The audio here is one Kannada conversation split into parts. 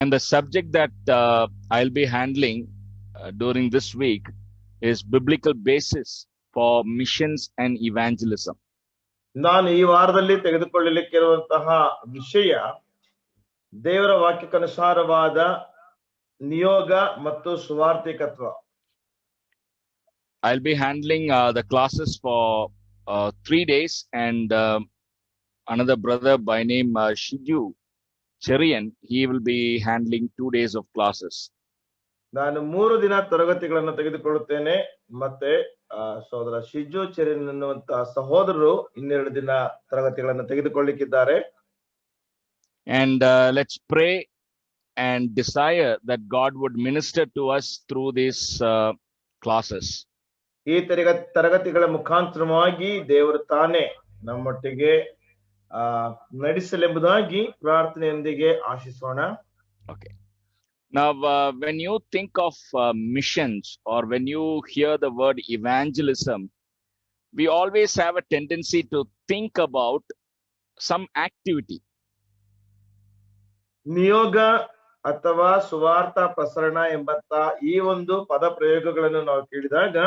And the subject that I'll be handling during this week is biblical basis for missions and evangelism. ನಾನು ಈ ವಾರದಲ್ಲಿ ತೆಗೆದುಕೊಳ್ಳಲಿಕ್ಕಿರುವಂತಹ ವಿಷಯ ದೇವರ ವಾಕ್ಯಕ್ಕನುಸಾರವಾದ ನಿಯೋಗ ಮತ್ತು ಸುವಾರ್ತಿಕತ್ವ. I'll be handling the classes for 3 days, and another brother by name Shiju Cherian, he will be handling 2 days of classes. ನಾನು 3 ದಿನ ತರಗತಿಗಳನ್ನು ತೆಗೆದುಕೊಳ್ಳುತ್ತೇನೆ. ಮತ್ತೆ ಸಹೋದರ ಶಿಜು ಚೆರಿನ್ ಅನ್ನುವಂತಹ ಸಹೋದರರು 2 ದಿನ ತರಗತಿಗಳನ್ನು ತೆಗೆದುಕೊಳ್ಳಲಿಕ್ಕಿದ್ದಾರೆ. And let's pray and desire that God would minister to us through these classes. ಈ ತರಗತಿಗಳ ಮುಖಾಂತರವಾಗಿ ದೇವರು ತಾನೇ ನಮ್ಮೊಟ್ಟಿಗೆ ನಡೆಸಲೆಂಬುದಾಗಿ ಪ್ರಾರ್ಥನೆಯೊಂದಿಗೆ ಆಶಿಸೋಣ. Okay. Now, when you think of missions, or when you hear the word evangelism, we always have a tendency to think about some activity. ನಿಯೋಗ ಅಥವಾ ಸುವಾರ್ಥ ಪ್ರಸರಣ ಎಂಬಂತ ಈ ಒಂದು ಪದ ಪ್ರಯೋಗಗಳನ್ನು ನಾವು ಕೇಳಿದಾಗ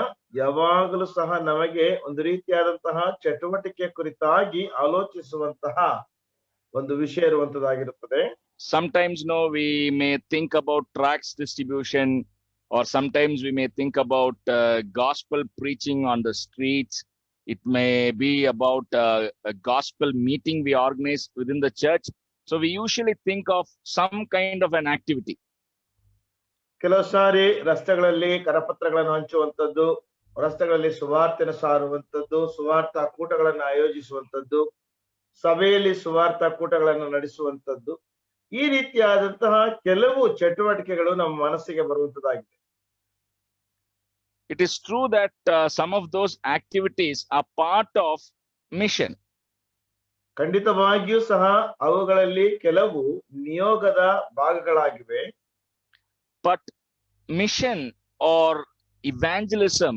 ಯಾವಾಗಲೂ ಸಹ ನಮಗೆ ಒಂದು ರೀತಿಯಾದಂತಹ ಚಟುವಟಿಕೆ ಕುರಿತಾಗಿ ಆಲೋಚಿಸುವಂತಹ ಒಂದು ವಿಷಯ ಇರುವಂತದ್ದಾಗಿರುತ್ತದೆ. Sometimes we may think about tracts distribution, or sometimes we may think about gospel preaching on the streets. It may be about a gospel meeting we organize within the church. So we usually think of some kind of an activity. ಕೆಲವು ಸಾರಿ ರಸ್ತೆಗಳಲ್ಲಿ ಕರಪತ್ರಗಳನ್ನು ಹಂಚುವಂತದ್ದು, ರಸ್ತೆಗಳಲ್ಲಿ ಸುವಾರ್ತೆನ ಸಾರುವಂತದ್ದು, ಸುವಾರ್ಥ ಕೂಟಗಳನ್ನು ಆಯೋಜಿಸುವಂತದ್ದು, ಸಭೆಯಲ್ಲಿ ಸುವಾರ್ಥ ಕೂಟಗಳನ್ನು ನಡೆಸುವಂತದ್ದು, ಈ ರೀತಿಯಾದಂತಹ ಕೆಲವು ಚಟುವಟಿಕೆಗಳು ನಮ್ಮ ಮನಸ್ಸಿಗೆ ಬರುವಂತದ್ದಾಗಿದೆ. It is true that some of those activities are part of mission. ಖಂಡಿತವಾಗಿಯೂ ಸಹ ಅವುಗಳಲ್ಲಿ ಕೆಲವು ನಿಯೋಗದ ಭಾಗಗಳಾಗಿವೆ. But mission or evangelism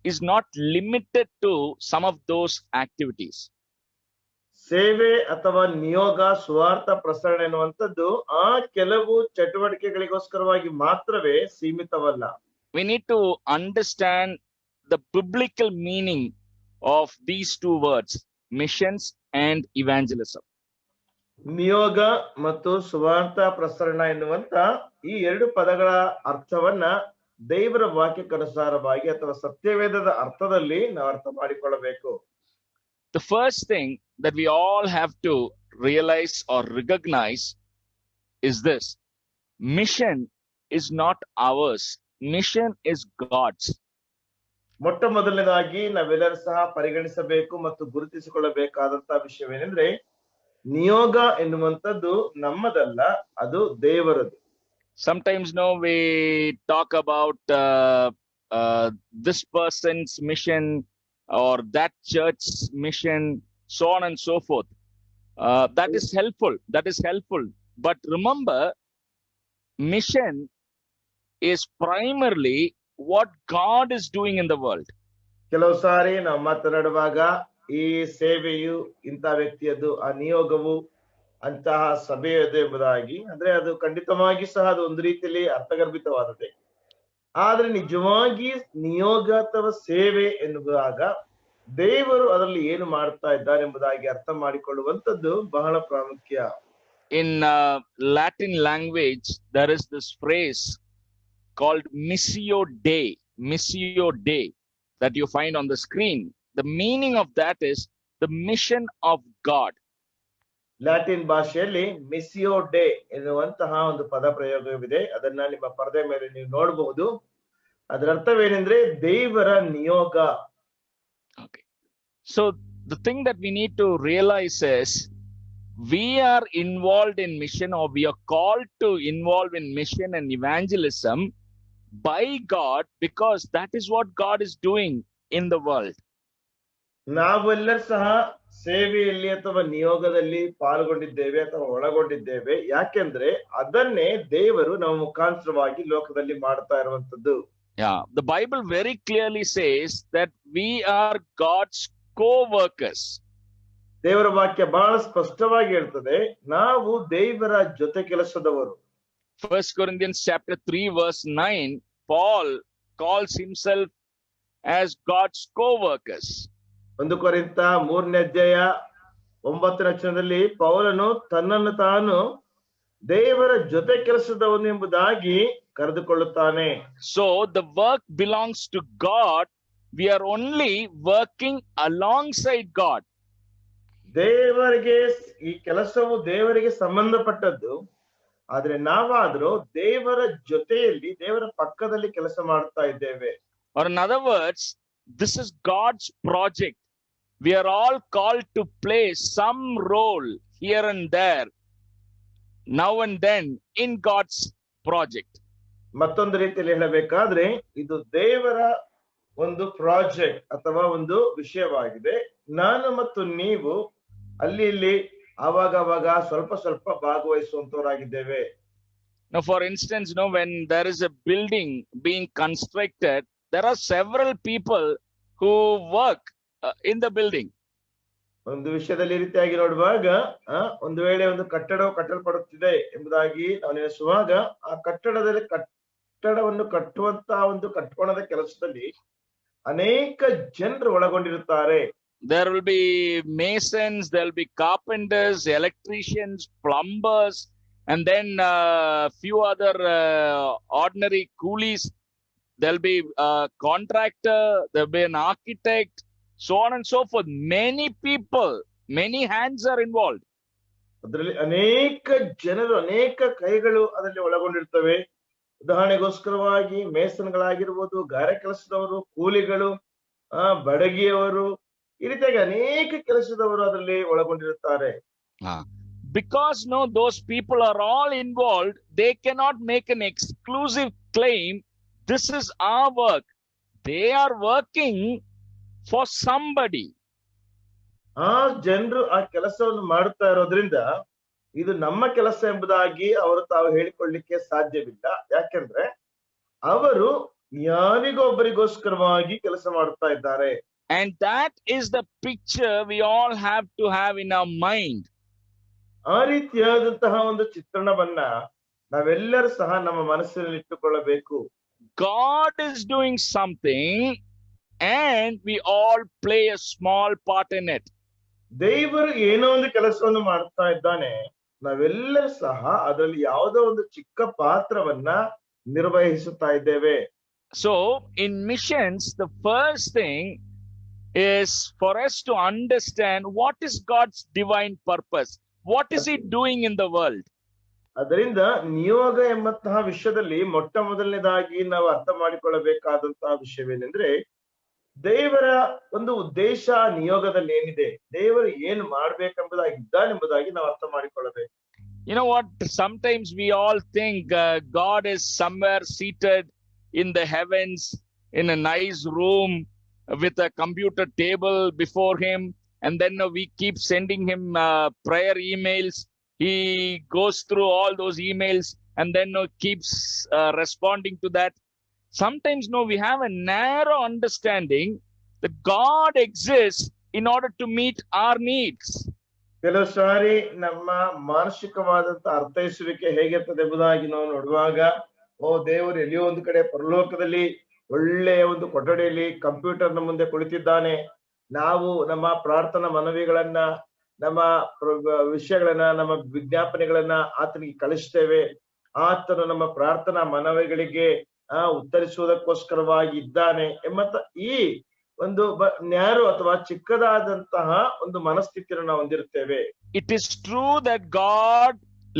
is not limited to some of those activities. ಸೇವೆ ಅಥವಾ ನಿಯೋಗ ಸುವಾರ್ಥ ಪ್ರಸರಣ ಎನ್ನುವಂಥದ್ದು ಆ ಕೆಲವು ಚಟುವಟಿಕೆಗಳಿಗೋಸ್ಕರವಾಗಿ ಮಾತ್ರವೇ ಸೀಮಿತವಲ್ಲ. We need to understand the biblical meaning of these two words, missions and evangelism. ನಿಯೋಗ ಮತ್ತು ಸುವಾರ್ಥ ಪ್ರಸರಣ ಎನ್ನುವಂತ ಈ 2 ಪದಗಳ ಅರ್ಥವನ್ನ ದೇವರ ವಾಕ್ಯಕ್ಕನುಸಾರವಾಗಿ ಅಥವಾ ಸತ್ಯವೇದದ ಅರ್ಥದಲ್ಲಿ ನಾವು ಅರ್ಥ ಮಾಡಿಕೊಳ್ಳಬೇಕು. The first thing that we all have to realize or recognize is this: mission is not ours, mission is God's. ಮೊಟ್ಟ ಮೊದಲನೇದಾಗಿ ನಾವೆಲ್ಲರೂ ಸಹ ಪರಿಗಣಿಸಬೇಕು ಮತ್ತು ಗುರುತಿಸಿಕೊಳ್ಳಬೇಕಾದಂತಹ ವಿಷಯವೇನೆಂದ್ರೆ, ನಿಯೋಗ ಎನ್ನುವಂಥದ್ದು ನಮ್ಮದಲ್ಲ, ಅದು ದೇವರದು. Sometimes we talk about this person's mission or that church's mission, so on and so forth. That is helpful. But remember, mission is primarily what God is doing in the world. ಕೆಲವು ಸಾರಿ ನಾವು ಮಾತನಾಡುವಾಗ ಈ ಸೇವೆಯು ಇಂಥ ವ್ಯಕ್ತಿಯದು, ಆ ನಿಯೋಗವು ಅಂತಹ ಸಭೆಯದು ಎಂಬುದಾಗಿ, ಅಂದ್ರೆ ಅದು ಖಂಡಿತವಾಗಿ ಸಹ ಅದು ಒಂದು ರೀತಿಯಲ್ಲಿ ಅರ್ಥಗರ್ಭಿತವಾದದ್ದೇ. ಆದ್ರೆ ನಿಜವಾಗಿ ನಿಯೋಗ ಅಥವಾ ಸೇವೆ ಎನ್ನುವಾಗ ದೇವರು ಅದರಲ್ಲಿ ಏನು ಮಾಡ್ತಾ ಇದ್ದಾರೆ ಎಂಬುದಾಗಿ ಅರ್ಥ ಮಾಡಿಕೊಳ್ಳುವಂತದ್ದು ಬಹಳ ಪ್ರಾಮುಖ್ಯ. In Latin language, there is this phrase called Missio Dei that you find on the screen. The meaning of that is the mission of God. Latin ಭಾಷೆಯಲ್ಲಿ ಮಿಸಿಯೋ ಡೇ ಎನ್ನುವಂತಹ ಒಂದು ಪದ ಪ್ರಯೋಗವಿದೆ. ಅದನ್ನ ನಿಮ್ಮ ಪರದೆ ಮೇಲೆ ನೀವು ನೋಡಬಹುದು. ಅದರ ಅರ್ಥವೇನೆಂದ್ರೆ ದೇವರ ನಿಯೋಗ. Okay. So the thing that we need to realize is we are involved in mission, or we are called to involve in mission and evangelism by God, because that is what God is doing in the world. ನಾವೆಲ್ಲರೂ ಸಹ ಸೇವೆಯಲ್ಲಿ ಅಥವಾ ನಿಯೋಗದಲ್ಲಿ ಪಾಲ್ಗೊಂಡಿದ್ದೇವೆ ಅಥವಾ ಒಳಗೊಂಡಿದ್ದೇವೆ. ಯಾಕೆಂದ್ರೆ ಅದನ್ನೇ ದೇವರು ನಮ್ಮ ಮುಖಾಂತರವಾಗಿ ಲೋಕದಲ್ಲಿ ಮಾಡ್ತಾ ಇರುವಂತದ್ದು. Yeah, the Bible very clearly says that we are God's co-workers. ದೇವರ ವಾಕ್ಯ ಬಹಳ ಸ್ಪಷ್ಟವಾಗಿ ಹೇಳ್ತದೆ, ನಾವು ದೇವರ ಜೊತೆ ಕೆಲಸದವರು. 1 Corinthians chapter 3 verse 9, Paul calls himself as God's co-workers. 1 ಕೊರಿಂಥ 3ನೇ ಅಧ್ಯಾಯ 9ನೇ ವಚನದಲ್ಲಿ ಪೌಲನು ತನ್ನನ್ನು ತಾನು ದೇವರ ಜೊತೆ ಕೆಲಸದವನು ಎಂಬುದಾಗಿ ಕರೆದುಕೊಳ್ಳುತ್ತಾನೆ. So the work belongs to God. We are only working alongside God. ದೇವರಿಗೆ ಈ ಕೆಲಸವು ದೇವರಿಗೆ ಸಂಬಂಧಪಟ್ಟದ್ದು, ಆದ್ರೆ ನಾವಾದ್ರೂ ದೇವರ ಜೊತೆಯಲ್ಲಿ ದೇವರ ಪಕ್ಕದಲ್ಲಿ ಕೆಲಸ ಮಾಡ್ತಾ ಇದ್ದೇವೆ. Or in other words, this is God's project. We are all called to play some role here and there, now and then, in God's project. ಮತ್ತೊಂದು ರೀತಿಯಲ್ಲಿ ಹೇಳಬೇಕಾದ್ರೆ ಇದು ದೇವರ ಒಂದು ಪ್ರಾಜೆಕ್ಟ್ ಅಥವಾ ಒಂದು ವಿಷಯವಾಗಿದೆ. ನಾನು ಮತ್ತು ನೀವು ಅಲ್ಲಿ ಇಲ್ಲಿ ಆವಾಗ ಸ್ವಲ್ಪ ಭಾಗವಹಿಸುವಂತವರಾಗಿದ್ದೇವೆ. Now, for instance, when there is a building being constructed, there are several people who work in the building. ಒಂದು ವಿಷಯದಲ್ಲಿ ಈ ರೀತಿಯಾಗಿ ನೋಡುವಾಗ, ಒಂದು ವೇಳೆ ಒಂದು ಕಟ್ಟಡವು ಕಟ್ಟಲ್ಪಡುತ್ತಿದೆ ಎಂಬುದಾಗಿ ನಾವು ನೆನೆಸುವಾಗ, ಆ ಕಟ್ಟಡವನ್ನು ಕಟ್ಟುವಂತಹ ಒಂದು ಕಟ್ಟಣದ ಕೆಲಸದಲ್ಲಿ ಅನೇಕ ಜನರು ಒಳಗೊಂಡಿರುತ್ತಾರೆ. There will be masons, there will be carpenters, electricians, plumbers, and then few other ordinary coolies. There will be a contractor, there will be an architect, so on and so forth. Many people, many hands are involved. ಅದರಲ್ಲಿ ಅನೇಕ ಜನರು, ಅನೇಕ ಕೈಗಳು ಅದರಲ್ಲಿ ಒಳಗೊಂಡಿರ್ತವೆ. ಉದಾಹರಣೆಗೋಸ್ಕರವಾಗಿ ಮೇಸನ್ಗಳಾಗಿರ್ಬೋದು, ಗಾರೆ ಕೆಲಸದವರು, ಕೂಲಿಗಳು, ಬಡಗಿಯವರು, ಈ ರೀತಿಯಾಗಿ ಅನೇಕ ಕೆಲಸದವರು ಅದರಲ್ಲಿ ಒಳಗೊಂಡಿರುತ್ತಾರೆ. Because those people are all involved, they cannot make an exclusive claim, this is our work. They are working for somebody. ಆ ಜನರು ಆ ಕೆಲಸವನ್ನು ಮಾಡುತ್ತಾ ಇರೋದ್ರಿಂದ ಇದು ನಮ್ಮ ಕೆಲಸ ಎಂಬುದಾಗಿ ಅವರು ತಾವು ಹೇಳಿಕೊಳ್ಳಿಕ್ಕೆ ಸಾಧ್ಯವಿಲ್ಲ. ಯಾಕೆಂದ್ರೆ ಅವರು ಯಾರಿಗೋ ಒಬ್ಬರಿಗೋಸ್ಕರವಾಗಿ ಕೆಲಸ ಮಾಡುತ್ತಾ ಇದ್ದಾರೆ. And that is the picture we all have to have in our mind. ಆ ರೀತಿಯಾದಂತಹ ಒಂದು ಚಿತ್ರಣವನ್ನ ನಾವೆಲ್ಲರೂ ಸಹ ನಮ್ಮ ಮನಸ್ಸಿನಲ್ಲಿ ಇಟ್ಟುಕೊಳ್ಳಬೇಕು. God is doing something and we all play a small part in it. ದೇವರು ಏನೋ ಒಂದು ಕೆಲಸವನ್ನು ಮಾಡ್ತಾ ಇದ್ದಾನೆ, ನಾವೆಲ್ಲರೂ ಸಹ ಅದರಲ್ಲಿ ಯಾವುದೋ ಒಂದು ಚಿಕ್ಕ ಪಾತ್ರವನ್ನ ನಿರ್ವಹಿಸುತ್ತಾ ಇದ್ದೇವೆ. So in missions, the first thing is for us to understand what is God's divine purpose. What is he doing in the world? ಅದರಿಂದ ನಿಯೋಗ ಎಂಬಂತಹ ವಿಷಯದಲ್ಲಿ ಮೊಟ್ಟ ಮೊದಲನೇದಾಗಿ ನಾವು ಅರ್ಥ ಮಾಡಿಕೊಳ್ಳಬೇಕಾದಂತಹ ವಿಷಯವೇನೆಂದ್ರೆ, ದೇವರ ಒಂದು ಉದ್ದೇಶ ನಿಯೋಗದಲ್ಲಿ ಏನಿದೆ, ದೇವರು ಏನು ಮಾಡ್ಬೇಕೆಂಬುದಾಗಿದ್ದಾನೆಂಬುದಾಗಿ ನಾವು ಅರ್ಥ ಮಾಡಿಕೊಳ್ಳಬೇಕು. You know what? Sometimes we all think God is somewhere seated in the heavens in a nice room with a computer table before him, and then we keep sending him prayer emails. He goes through all those emails and then keeps responding to that. Sometimes we have a narrow understanding that God exists in order to meet our needs. ಕೆಲವು ಸಾರಿ ನಮ್ಮ ಮಾನಸಿಕವಾದಂತ ಅರ್ಥೈಸುವಿಕೆ ಹೇಗಿರ್ತದೆ ಎಂಬುದಾಗಿ ನಾವು ನೋಡುವಾಗ, ದೇವರು ಎಲ್ಲಿಯೋ ಒಂದು ಕಡೆ ಪರಲೋಕದಲ್ಲಿ ಒಳ್ಳೆಯ ಒಂದು ಕೊಠಡಿಯಲ್ಲಿ ಕಂಪ್ಯೂಟರ್ನ ಮುಂದೆ ಕುಳಿತಿದ್ದಾನೆ, ನಾವು ನಮ್ಮ ಪ್ರಾರ್ಥನಾ ಮನವಿಗಳನ್ನ, ನಮ್ಮ ವಿಷಯಗಳನ್ನ, ನಮ್ಮ ವಿಜ್ಞಾಪನೆಗಳನ್ನ ಆತನಿಗೆ ಕಳಿಸ್ತೇವೆ. ಆತನು ನಮ್ಮ ಪ್ರಾರ್ಥನಾ ಮನವಿಗಳಿಗೆ ಉತ್ತರಿಸುವುದಕ್ಕೋಸ್ಕರವಾಗಿ ಇದ್ದಾನೆ ಎಂಬಂತ ಈ ಒಂದು ನ್ಯಾರೋ ಅಥವಾ ಚಿಕ್ಕದಾದಂತಹ ಒಂದು ಮನಸ್ಥಿತಿಯನ್ನು ನಾವು ಹೊಂದಿರುತ್ತೇವೆ. It is true that God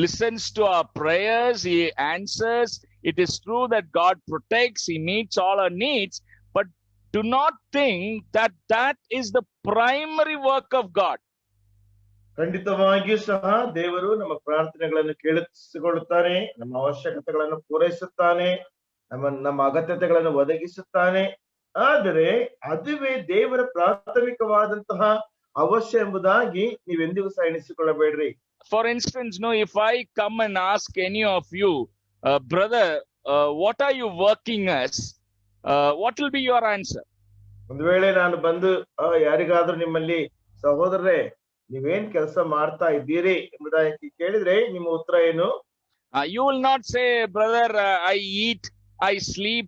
listens to our prayers, he answers. It is true that God protects, he meets all our needs, but do not think that that is the primary work of God. ಖಂಡಿತವಾಗಿಯೂ ಸಹ ದೇವರು ನಮ್ಮ ಪ್ರಾರ್ಥನೆಗಳನ್ನು ಕೇಳಿಸಿಕೊಳ್ಳುತ್ತಾನೆ, ನಮ್ಮ ಅವಶ್ಯಕತೆಗಳನ್ನು ಪೂರೈಸುತ್ತಾನೆ, ನಮ್ಮ ಅಗತ್ಯತೆಗಳನ್ನು ಒದಗಿಸುತ್ತಾನೆ. ಆದರೆ ಅದುವೇ ದೇವರ ಪ್ರಾಥಮಿಕವಾದಂತಹ ಅವಶ್ಯ ಎಂಬುದಾಗಿ ನೀವೆಂದಿಗೂ ಸಹ ಎಣಿಸಿಕೊಳ್ಳಬೇಡ್ರಿ. For instance, if I come and ask any of you, brother, what are you working as? What will be your answer? ಒಂದು ವೇಳೆ ನಾನು ಬಂದು ಯಾರಿಗಾದ್ರೂ ನಿಮ್ಮಲ್ಲಿ, ಸಹೋದರರೇ ನೀವೇನ್ ಕೆಲಸ ಮಾಡ್ತಾ ಇದ್ದೀರಿ ಎಂಬುದಾಗಿ ಕೇಳಿದ್ರೆ ನಿಮ್ಮ ಉತ್ತರ ಏನು? You will not say, brother, I eat, I sleep,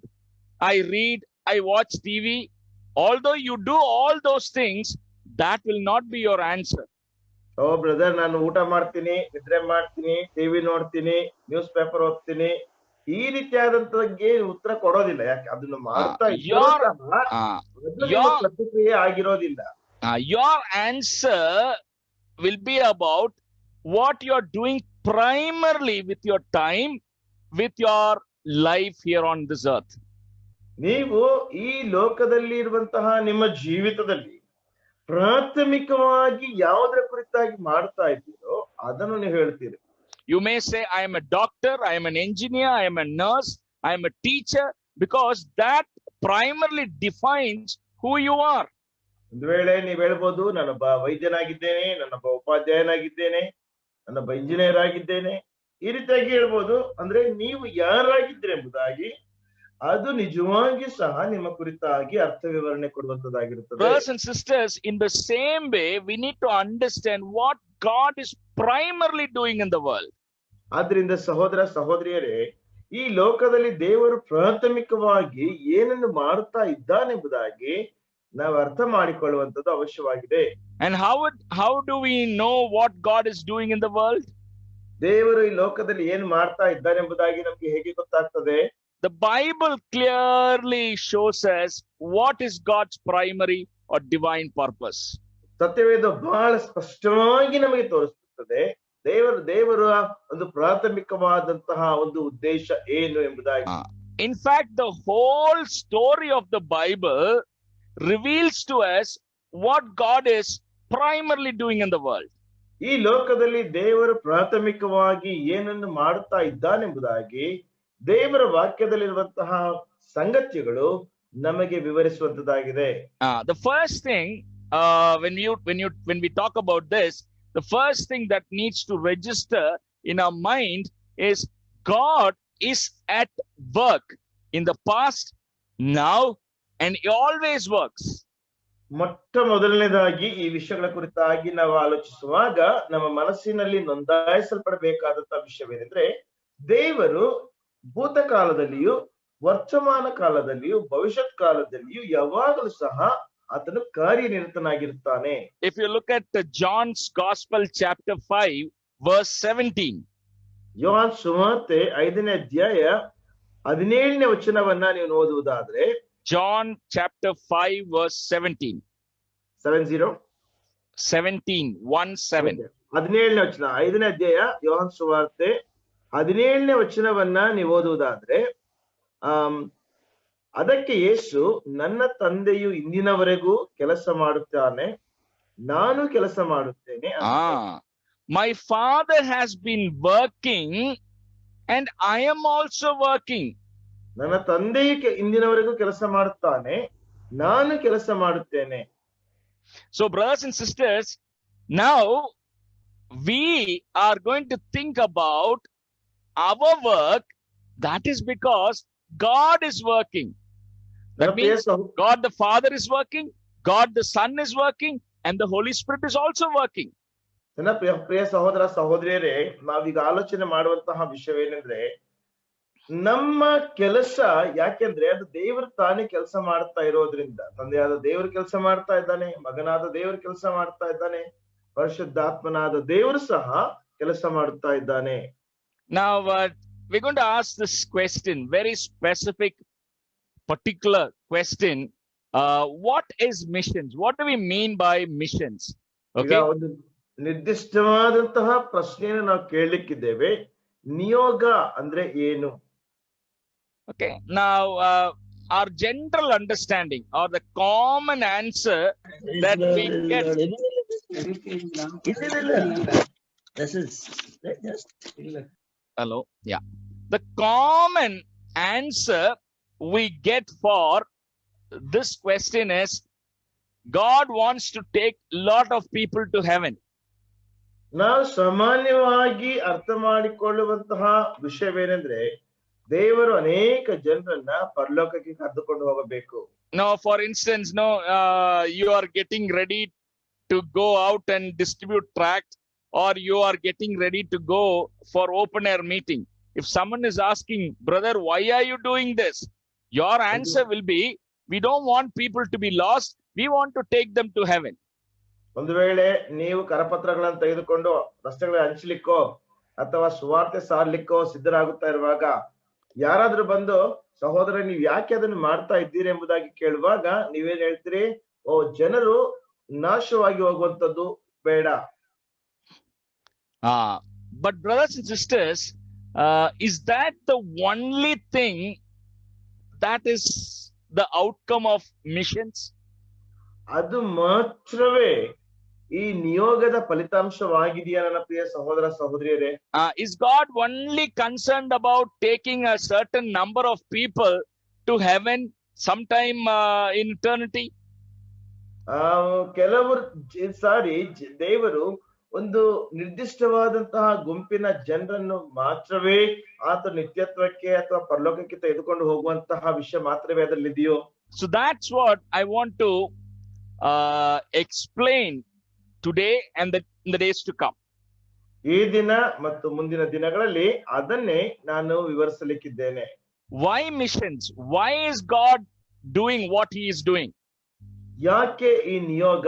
I read, I watch TV. Although you do all those things, that will not be your answer. ಓ ಬ್ರದರ್, ನಾನು ಊಟ ಮಾಡ್ತೀನಿ, ನಿದ್ರೆ ಮಾಡ್ತೀನಿ, ಟಿವಿ ನೋಡ್ತೀನಿ, ನ್ಯೂಸ್ ಪೇಪರ್ ಓದ್ತೀನಿ, ಈ ರೀತಿಯಾದಂತಕ್ಕೆ ಉತ್ತರ ಕೊಡೋದಿಲ್ಲ. ಯಾಕೆ? ಅದನ್ನ ಮಾಡ್ತಾ ಇದ್ರೂ ಸಹ ಪ್ರತಿಕ್ರಿಯೆ ಆಗಿರೋದಿಲ್ಲ. Your answer will be about what you are doing primarily with your time, with your life here on this earth. ನೀವು ಈ ಲೋಕದಲ್ಲಿ ಇರುವಂತಹ ನಿಮ್ಮ ಜೀವಿತದಲ್ಲಿ ಪ್ರಾಥಮಿಕವಾಗಿ ಯಾವುದರ ಕುರಿತಾಗಿ ಮಾಡ್ತಾ ಇದ್ದೀರೋ ಅದನ್ನು ನೀವು ಹೇಳ್ತೀರಿ. You may say, I am a doctor, I am an engineer, I am a nurse, I am a teacher, because that primarily defines who you are. ಒಂದು ವೇಳೆ ನೀವು ಹೇಳ್ಬೋದು, ನಾನೊಬ್ಬ ವೈದ್ಯನಾಗಿದ್ದೇನೆ, ನಾನೊಬ್ಬ ಉಪಾಧ್ಯಾಯನಾಗಿದ್ದೇನೆ, ನಾನೊಬ್ಬ ಇಂಜಿನಿಯರ್ ಆಗಿದ್ದೇನೆ, ಈ ರೀತಿಯಾಗಿ ಹೇಳ್ಬೋದು. ಅಂದ್ರೆ ನೀವು ಯಾರಾಗಿದ್ದೀರಿ ಎಂಬುದಾಗಿ ಅದು ನಿಜವಾಗಿ ಸಹ ನಿಮ್ಮ ಕುರಿತಾಗಿ ಅರ್ಥ ವಿವರಣೆ ಕೊಡುವಂತದ್ದಾಗಿರುತ್ತದೆ. Brothers and sisters, in the same way, we need to understand what God is primarily doing in the world. ಆದ್ರಿಂದ ಸಹೋದರ ಸಹೋದರಿಯರೇ, ಈ ಲೋಕದಲ್ಲಿ ದೇವರು ಪ್ರಾಥಮಿಕವಾಗಿ ಏನನ್ನು ಮಾಡ್ತಾ ಇದ್ದಾನೆಂಬುದಾಗಿ ನಾವು ಅರ್ಥ ಮಾಡಿಕೊಳ್ಳುವಂತದ್ದು ಅವಶ್ಯವಾಗಿದೆ. And how do we know what God is doing in the world? ದೇವರು ಈ ಲೋಕದಲ್ಲಿ ಏನು ಮಾಡ್ತಾ ಇದ್ದಾನೆ ಎಂಬುದಾಗಿ ನಮ್ಗೆ ಹೇಗೆ ಗೊತ್ತಾಗ್ತದೆ? The Bible clearly shows us what is God's primary or divine purpose. ಸತ್ಯವೇದ ಬಹಳ ಸ್ಪಷ್ಟವಾಗಿ ನಮಗೆ ತೋರಿಸುತ್ತದೆ ದೇವರ ಒಂದು ಪ್ರಾಥಮಿಕವಾದಂತಹ ಒಂದು ಉದ್ದೇಶ ಏನು ಎಂಬುದಾಗಿ. In fact, the whole story of the Bible reveals to us what God is primarily doing in the world. ಈ ಲೋಕದಲ್ಲಿ ದೇವರು ಪ್ರಾಥಮಿಕವಾಗಿ ಏನನ್ನು ಮಾಡುತ್ತಾ ಇದ್ದಾನೆಂಬುದಾಗಿ ದೇವರ ವಾಕ್ಯದಲ್ಲಿರುವಂತಹ ಸಂಗತಿಗಳು ನಮಗೆ ವಿವರಿಸುವಂತದ್ದಾಗಿದೆ. The first thing, when we talk about this, the first thing that needs to register in our mind is God is at work in the past, now, and He always works. ಮೊಟ್ಟ ಮೊದಲನೇದಾಗಿ ಈ ವಿಷಯಗಳ ಕುರಿತಾಗಿ ನಾವು ಆಲೋಚಿಸುವಾಗ ನಮ್ಮ ಮನಸ್ಸಿನಲ್ಲಿ ನೋಂದಾಯಿಸಲ್ಪಡಬೇಕಾದಂತಹ ವಿಷಯವೇನೆಂದ್ರೆ, ದೇವರು ಭೂತಕಾಲದಲ್ಲಿಯೂ ವರ್ತಮಾನ ಕಾಲದಲ್ಲಿಯೂ ಭವಿಷ್ಯತ್ ಕಾಲದಲ್ಲಿಯೂ ಯಾವಾಗಲೂ ಸಹ ಆತನು ಕಾರ್ಯನಿರತನಾಗಿರುತ್ತಾನೆ. If you look at John's Gospel chapter 5 verse 17, ಯೋಹಾನ್ ಸುವಾರ್ತೆ 5ನೇ ಅಧ್ಯಾಯ 17ನೇ ವಚನವನ್ನ ನೀವು ಓದುವುದಾದ್ರೆ, John chapter 5 verse 17, 17 17 17ನೇ ವಚನ, 5ನೇ ಅಧ್ಯಾಯ ಯೋಹಾನ್ ಸುವಾರ್ತೆ 17ನೇ ವಚನವನ್ನ ನೀವು ಓದುವುದಾದ್ರೆ, ಅದಕ್ಕೆ ಯೇಸು, ನನ್ನ ತಂದೆಯು ಇಂದಿನವರೆಗೂ ಕೆಲಸ ಮಾಡುತ್ತಾನೆ, ನಾನು ಕೆಲಸ ಮಾಡುತ್ತೇನೆ. My father has been working and I am also working. ನನ್ನ ತಂದೆಯು ಇಂದಿನವರೆಗೂ ಕೆಲಸ ಮಾಡುತ್ತಾನೆ, ನಾನು ಕೆಲಸ ಮಾಡುತ್ತೇನೆ. So brothers and sisters, now we are going to think about our work. That is because God is working. That means God the Father is working, God the Son is working, and the Holy Spirit is also working. ನನ್ನ ಪ್ರಿಯ ಸಹೋದರ ಸಹೋದರಿಯರೇ, ನಾವೀಗ ಆಲೋಚನೆ ಮಾಡುವಂತಹ ವಿಷಯವೇನೆಂದ್ರೆ, ನಮ್ಮ ಕೆಲಸ ಯಾಕೆಂದ್ರೆ ಅದು ದೇವರು ತಾನೇ ಕೆಲಸ ಮಾಡ್ತಾ ಇರೋದ್ರಿಂದ, ತಂದೆಯಾದ ದೇವರು ಕೆಲಸ ಮಾಡ್ತಾ ಇದ್ದಾನೆ, ಮಗನಾದ ದೇವರು ಕೆಲಸ ಮಾಡ್ತಾ ಇದ್ದಾನೆ, ಪರಿಶುದ್ಧಾತ್ಮನಾದ ದೇವರು ಸಹ ಕೆಲಸ ಮಾಡುತ್ತಾ ಇದ್ದಾನೆ. Now we're going to ask this question, very specific, particular question. What is missions? What do we mean by missions? Okay. ಒಂದು ನಿರ್ದಿಷ್ಟವಾದಂತಹ ಪ್ರಶ್ನೆಯನ್ನು ನಾವು ಕೇಳಲಿಕ್ಕಿದ್ದೇವೆ, ನಿಯೋಗ ಅಂದ್ರೆ ಏನು? Okay. Now our general understanding or the common answer that we get. Hello. Yeah. The common answer we get for this question is, God wants to take a lot of people to heaven. ನಾವು ಸಾಮಾನ್ಯವಾಗಿ ಅರ್ಥ ಮಾಡಿಕೊಳ್ಳುವಂತಹ ವಿಷಯವೇನೆಂದ್ರೆ, ದೇವರು ಅನೇಕ ಜನರನ್ನ ಪರಲೋಕಕ್ಕೆ ಕರೆದುಕೊಂಡು ಹೋಗಬೇಕು. Now, for instance, you are getting ready to go out and distribute tract, or you are getting ready to go for open air meeting, if someone is asking, brother, why are you doing this? Your answer will be, we don't want people to be lost. We want to take them to heaven. ಒಂದು ವೇಳೆ ನೀವು ಕರಪತ್ರಗಳನ್ನು ತೆಗೆದುಕೊಂಡು ರಸ್ತೆಗಳಲ್ಲಿ ಹಂಚಲಿಕ್ಕೋ ಅಥವಾ ಸುವಾರ್ತೆ ಸಾರ್ಲಿಕ್ಕೋ ಸಿದ್ಧರಾಗುತ್ತಾ ಇರುವಾಗ ಯಾರಾದ್ರೂ ಬಂದು, ಸಹೋದರ ನೀವು ಯಾಕೆ ಅದನ್ನು ಮಾಡ್ತಾ ಇದ್ದೀರಿ ಎಂಬುದಾಗಿ ಕೇಳುವಾಗ ನೀವೇನ್ ಹೇಳ್ತೀರಿ? ಓ, ಜನರು ನಾಶವಾಗಿ ಹೋಗುವಂತದ್ದು ಬೇಡ. But brothers and sisters, is that the only thing that is the outcome of missions? ಅದು ಮಾತ್ರವೇ ಈ ನಿಯೋಗದ ಫಲಿತಾಂಶವಾಗಿದೆಯಾ ನನ್ನ ಪ್ರಿಯ ಸಹೋದರ ಸಹೋದರಿಯರೇ? Is God only concerned about taking a certain number of people to heaven sometime in eternity? ಕೆಲವರು ಸಾರಿ ದೇವರು ಒಂದು ನಿರ್ದಿಷ್ಟವಾದಂತಹ ಗುಂಪಿನ ಜನರನ್ನು ಮಾತ್ರವೇ ಆತ ನಿತ್ಯತ್ವಕ್ಕೆ ಅಥವಾ ಪರಲೋಕಕ್ಕೆ ತೆಗೆದುಕೊಂಡು ಹೋಗುವಂತಹ ವಿಷಯ ಮಾತ್ರವೇ ಅದರಲ್ಲಿದೆಯೋ? So that's what I want to explain today and in the days to come. ಈ ದಿನ ಮತ್ತು ಮುಂದಿನ ದಿನಗಳಲ್ಲಿ ಅದನ್ನೇ ನಾನು ವಿವರಿಸಲಿಕ್ಕಿದ್ದೇನೆ. Why missions? Why is God doing what he is doing? ಯಾಕೆ ಈ ನಿಯೋಗ?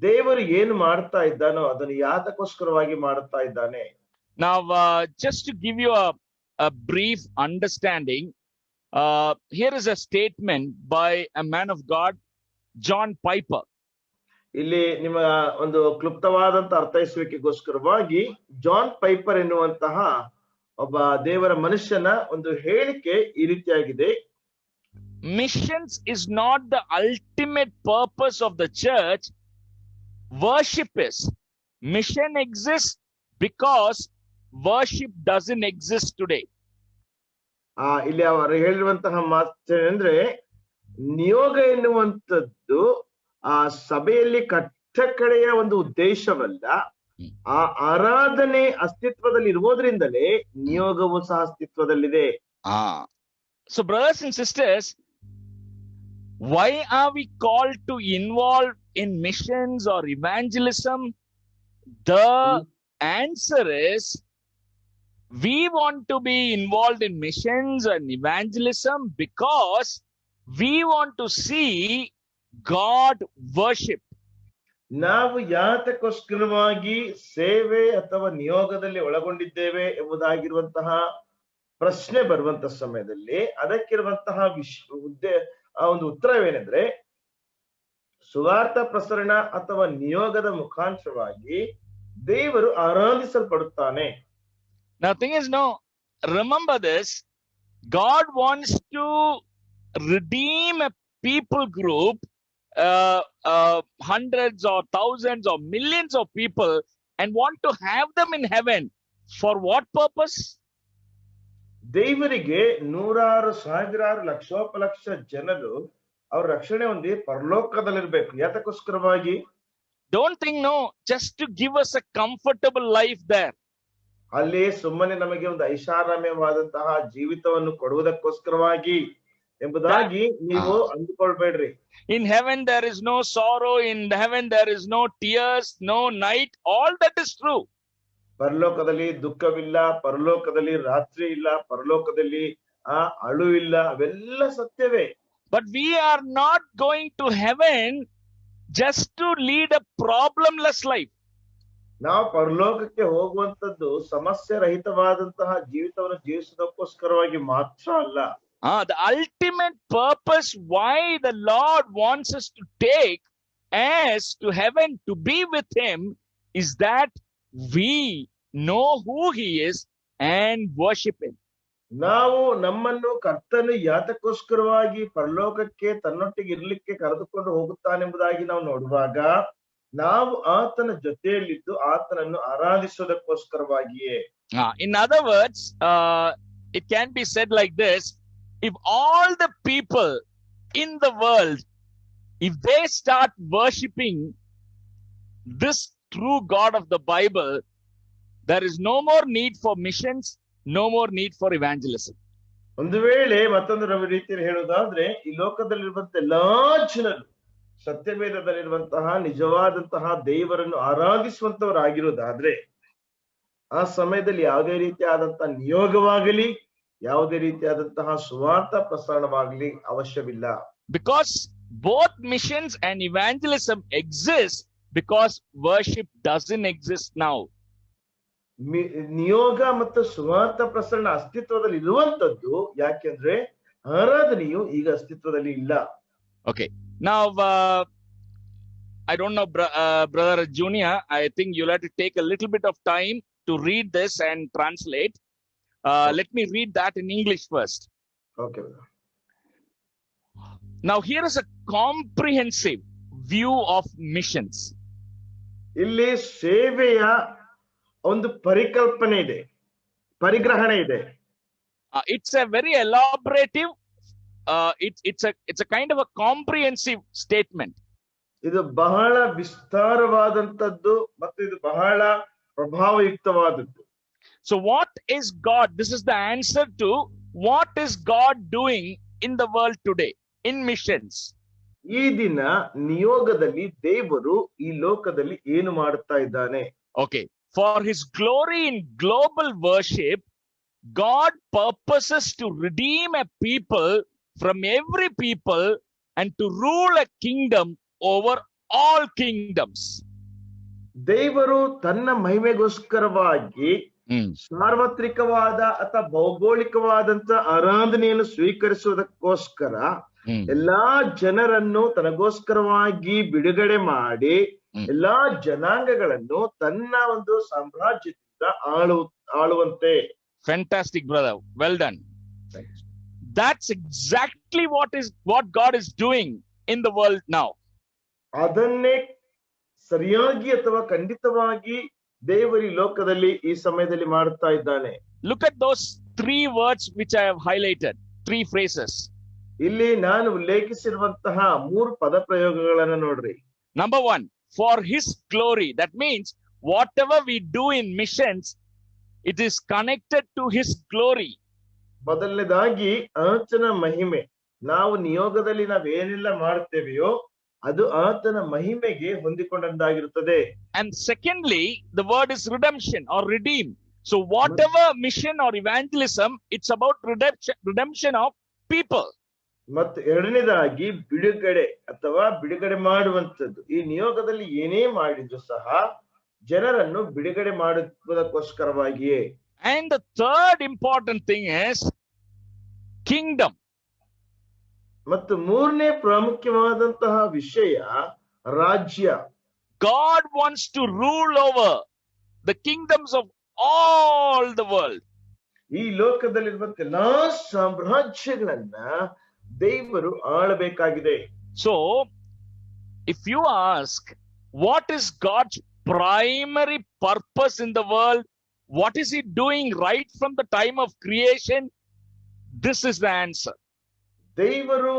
ದೇವರು ಏನು ಮಾಡ್ತಾ ಇದ್ದಾನೋ ಅದನ್ನು ಯಾತಕ್ಕೋಸ್ಕರವಾಗಿ ಮಾಡ್ತಾ ಇದ್ದಾನೆ? Now, just to give you a brief understanding, here is a statement by a man of God, John Piper. ಇಲ್ಲಿ ನಿಮ್ಮ ಒಂದು ಕ್ಲುಪ್ತವಾದಂತ ಅರ್ಥೈಸುವಿಕೆಗೋಸ್ಕರವಾಗಿ ಜಾನ್ ಪೈಪರ್ ಎನ್ನುವಂತಹ ಒಬ್ಬ ದೇವರ ಮನುಷ್ಯನ ಒಂದು ಹೇಳಿಕೆ ಈ ರೀತಿಯಾಗಿದೆ. Missions is not the ultimate purpose of the church. Worship is. Mission exists because worship doesn't exist today. ಇಲ್ಲಿ ಅವರು ಹೇಳಿರುವಂತಹ ಮಾತೇನೆಂದ್ರೆ, ನಿಯೋಗ ಎನ್ನುವಂಥದ್ದು ಆ ಸಭೆಯಲ್ಲಿ ಕಟ್ಟಕಡೆಯ ಒಂದು ಉದ್ದೇಶವಲ್ಲ. ಆ ಆರಾಧನೆ ಅಸ್ತಿತ್ವದಲ್ಲಿ ಇರುವುದರಿಂದಲೇ ನಿಯೋಗವು ಸಹ ಅಸ್ತಿತ್ವದಲ್ಲಿದೆ. So brothers and sisters, why are we called to involve in missions or evangelism? The answer is, we want to be involved in missions and evangelism because we want to see God worship. ನಾವು ಯಾತಕ್ಕೋಸ್ಕರವಾಗಿ ಸೇವೆ ಅಥವಾ ನಿಯೋಗದಲ್ಲಿ ಒಳಗೊಂಡಿದ್ದೇವೆ ಎಂಬುದಾಗಿರುವಂತಹ ಪ್ರಶ್ನೆ ಬರುವಂತಹ ಸಮಯದಲ್ಲಿ ಅದಕ್ಕಿರುವಂತಹ ಒಂದು ಉತ್ತರವೇನೆಂದ್ರೆ, ಸುವಾರ್ಥ ಪ್ರಸರಣ ಅಥವಾ ನಿಯೋಗದ ಮುಖಾಂತರವಾಗಿ ದೇವರು ಆರಾಧಿಸಲ್ಪಡುತ್ತಾನೆ. Now thing is, no, remember this, God wants to redeem a people group, hundreds or thousands or millions of people, and want to have them in heaven. For what purpose? ದೇವರಿಗೆ ನೂರಾರು ಸಾವಿರಾರು ಲಕ್ಷೋಪಲಕ್ಷ ಜನರು ಅವ್ರ ರಕ್ಷಣೆ ಹೊಂದಿ ಪರಲೋಕದಲ್ಲಿರ್ಬೇಕು. ಯಾತಕ್ಕೋಸ್ಕರವಾಗಿ? Don't think, no, just to give us a comfortable life there. ಅಲ್ಲಿ ಸುಮ್ಮನೆ ನಮಗೆ ಒಂದು ಐಷಾರಾಮ್ಯವಾದಂತಹ ಜೀವಿತವನ್ನು ಕೊಡುವುದಕ್ಕೋಸ್ಕರವಾಗಿ ಎಂಬುದಾಗಿ ನೀವು ಅಂದುಕೊಳ್ಬೇಡ್ರಿ. In heaven there is no sorrow, in heaven there is no tears, no night. All that is true. ಪರಲೋಕದಲ್ಲಿ ದುಃಖವಿಲ್ಲ, ಪರಲೋಕದಲ್ಲಿ ರಾತ್ರಿ ಇಲ್ಲ, ಪರಲೋಕದಲ್ಲಿ ಅಳು ಇಲ್ಲ, ಅವೆಲ್ಲ ಸತ್ಯವೇ. But we are not going to heaven just to lead a problemless life. ನಾವು ಪರಲೋಕಕ್ಕೆ ಹೋಗುವಂತದ್ದು ಸಮಸ್ಯೆ ರಹಿತವಾದಂತಹ ಜೀವಿತವನ್ನು ಜೀವಿಸುವುದಕ್ಕೋಸ್ಕರವಾಗಿ ಮಾತ್ರ ಅಲ್ಲ. The ultimate purpose why the Lord wants us to take us to heaven to be with him is that we know who he is and worship him. ನಾವು ನಮ್ಮನ್ನು ಕರ್ತನು ಯಾತಕ್ಕೋಸ್ಕರವಾಗಿ ಪರಲೋಕಕ್ಕೆ ತನ್ನೊಟ್ಟಿಗೆ ಇರ್ಲಿಕ್ಕೆ ಕರೆದುಕೊಂಡು ಹೋಗುತ್ತಾನೆಂಬುದಾಗಿ ನಾವು ನೋಡುವಾಗ ನಾವು ಆತನ ಜೊತೆಯಲ್ಲಿದ್ದು ಆತನನ್ನು ಆರಾಧಿಸುವುದಕ್ಕೋಸ್ಕರವಾಗಿಯೇ. In other words, it can be said like this: if all the people in the world, if they start worshipping this true God of the Bible, there is no more need for missions, no more need for evangelism. ಒಂದು ವೇಳೆ ಮತ್ತೊಂದು ರೀತಿಯಲ್ಲಿ ಹೇಳುವುದಾದ್ರೆ, ಈ ಲೋಕದಲ್ಲಿರುವಂತ ಎಲ್ಲಾ ಜನರು ಸತ್ಯವೇದದಲ್ಲಿರುವಂತಹ ನಿಜವಾದಂತಹ ದೇವರನ್ನು ಆರಾಧಿಸುವಂತವರಾಗಿರೋದಾದ್ರೆ ಆ ಸಮಯದಲ್ಲಿ ಯಾವುದೇ ರೀತಿಯಾದಂತಹ ನಿಯೋಗವಾಗಲಿ ಯಾವುದೇ ರೀತಿಯಾದಂತಹ ಸುವಾರ್ಥ ಪ್ರಸಾರಣವಾಗಲಿ ಅವಶ್ಯವಿಲ್ಲ. Because both missions and evangelism exist because worship doesn't exist now. ನಿಯೋಗ ಮತ್ತು ಸುವಾರ್ಥ ಪ್ರಸರಣ ಅಸ್ತಿತ್ವದಲ್ಲಿ ಇರುವಂತದ್ದು ಯಾಕೆಂದ್ರೆ ಆರಾಧನೆಯು ಈಗ ಅಸ್ತಿತ್ವದಲ್ಲಿ ಇಲ್ಲ. Okay, now I don't know, brother Junior, I think you'll have to take a little bit of time to read this and translate. Let me read that in English first. Okay. Now here is a comprehensive view of missions. ಇಲ್ಲಿ ಸೇವೆಯ ಒಂದು ಪರಿಕಲ್ಪನೆ ಇದೆ, ಪರಿಗ್ರಹಣೆ ಇದೆ. It's a very elaborative, it's a kind of a comprehensive statement. ಇದು ಬಹಳ ವಿಸ್ತಾರವಾದಂತದ್ದು ಮತ್ತು ಇದು ಬಹಳ ಪ್ರಭಾವಯುಕ್ತವಾದದ್ದು. So what is God? This is the answer to what is God doing in the world today in missions. ಈ ದಿನ ನಿಯೋಗದಲ್ಲಿ ದೇವರು ಈ ಲೋಕದಲ್ಲಿ ಏನು ಮಾಡುತ್ತಾ ಇದ್ದಾನೆ? Okay, for his glory in global worship, God purposes to redeem a people from every people and to rule a kingdom over all kingdoms. ದೇವರು ತನ್ನ ಮಹಿಮೆಗೋಸ್ಕರವಾಗಿ ಸಾರ್ವತ್ರಿಕವಾದ ಅಥವಾ ಭೌಗೋಳಿಕವಾದಂತ ಆರಾಧನೆಯನ್ನು ಸ್ವೀಕರಿಸುವುದಕ್ಕೋಸ್ಕರ ಎಲ್ಲಾ ಜನರನ್ನು ತನಗೋಸ್ಕರವಾಗಿ ಬಿಡುಗಡೆ ಮಾಡಿ ಎಲ್ಲಾ ಜನಾಂಗಗಳನ್ನು ತನ್ನ ಒಂದು ಸಾಮ್ರಾಜ್ಯದಿಂದ ಆಳುವಂತೆ. Fantastic, brother. Well done. Thanks. That's exactly what God is doing in the world now. ಅದನ್ನೇ ಸರಿಯಾಗಿ ಅಥವಾ ಖಂಡಿತವಾಗಿ ದೇವರು ಈ ಲೋಕದಲ್ಲಿ ಈ ಸಮಯದಲ್ಲಿ ಮಾಡುತ್ತಾ ಇದ್ದಾನೆ. Look at those 3 words which I have highlighted, 3 phrases. ಇಲ್ಲಿ ನಾನು ಉಲ್ಲೇಖಿಸಿರುವಂತಹ 3 ಪದ ಪ್ರಯೋಗಗಳನ್ನು ನೋಡ್ರಿ. Number 1, for his glory. That means whatever we do in missions, it is connected to his glory. ಮೊದಲನೇದಾಗಿ ಆತನ ಮಹಿಮೆ. ನಾವು ನಿಯೋಗದಲ್ಲಿ ನಾವೇನೆಲ್ಲ ಮಾಡ್ತೇವೆಯೋ ಅದು ಆತನ ಮಹಿಮೆಗೆ ಹೊಂದಿಕೊಂಡಂತಾಗಿರುತ್ತದೆ. And secondly, the word is redemption or redeem. So whatever mission or evangelism, it's about redemption of people. ಮತ್ತು ಎರಡನೇದಾಗಿ ಬಿಡುಗಡೆ ಅಥವಾ ಬಿಡುಗಡೆ ಮಾಡುವಂತದ್ದು. ಈ ನಿಯೋಗದಲ್ಲಿ ಏನೇ ಮಾಡಿದ್ರು ಸಹ ಜನರನ್ನು ಬಿಡುಗಡೆ ಮಾಡುವುದಕ್ಕೋಸ್ಕರವಾಗಿಯೇ. And the third important thing is kingdom. ಮತ್ತು ಮೂರನೇ ಪ್ರಾಮುಖ್ಯವಾದಂತಹ ವಿಷಯ ರಾಜ್ಯ. God wants to rule over the kingdoms of all the world. ಈ ಲೋಕದಲ್ಲಿರುವಂತ ಎಲ್ಲಾ ಸಾಮ್ರಾಜ್ಯಗಳನ್ನ ದೇವರು ಆಳಬೇಕಾಗಿದೆ. So if you ask what is God's primary purpose in the world, what is he doing right from the time of creation, this is the answer. ದೇವರು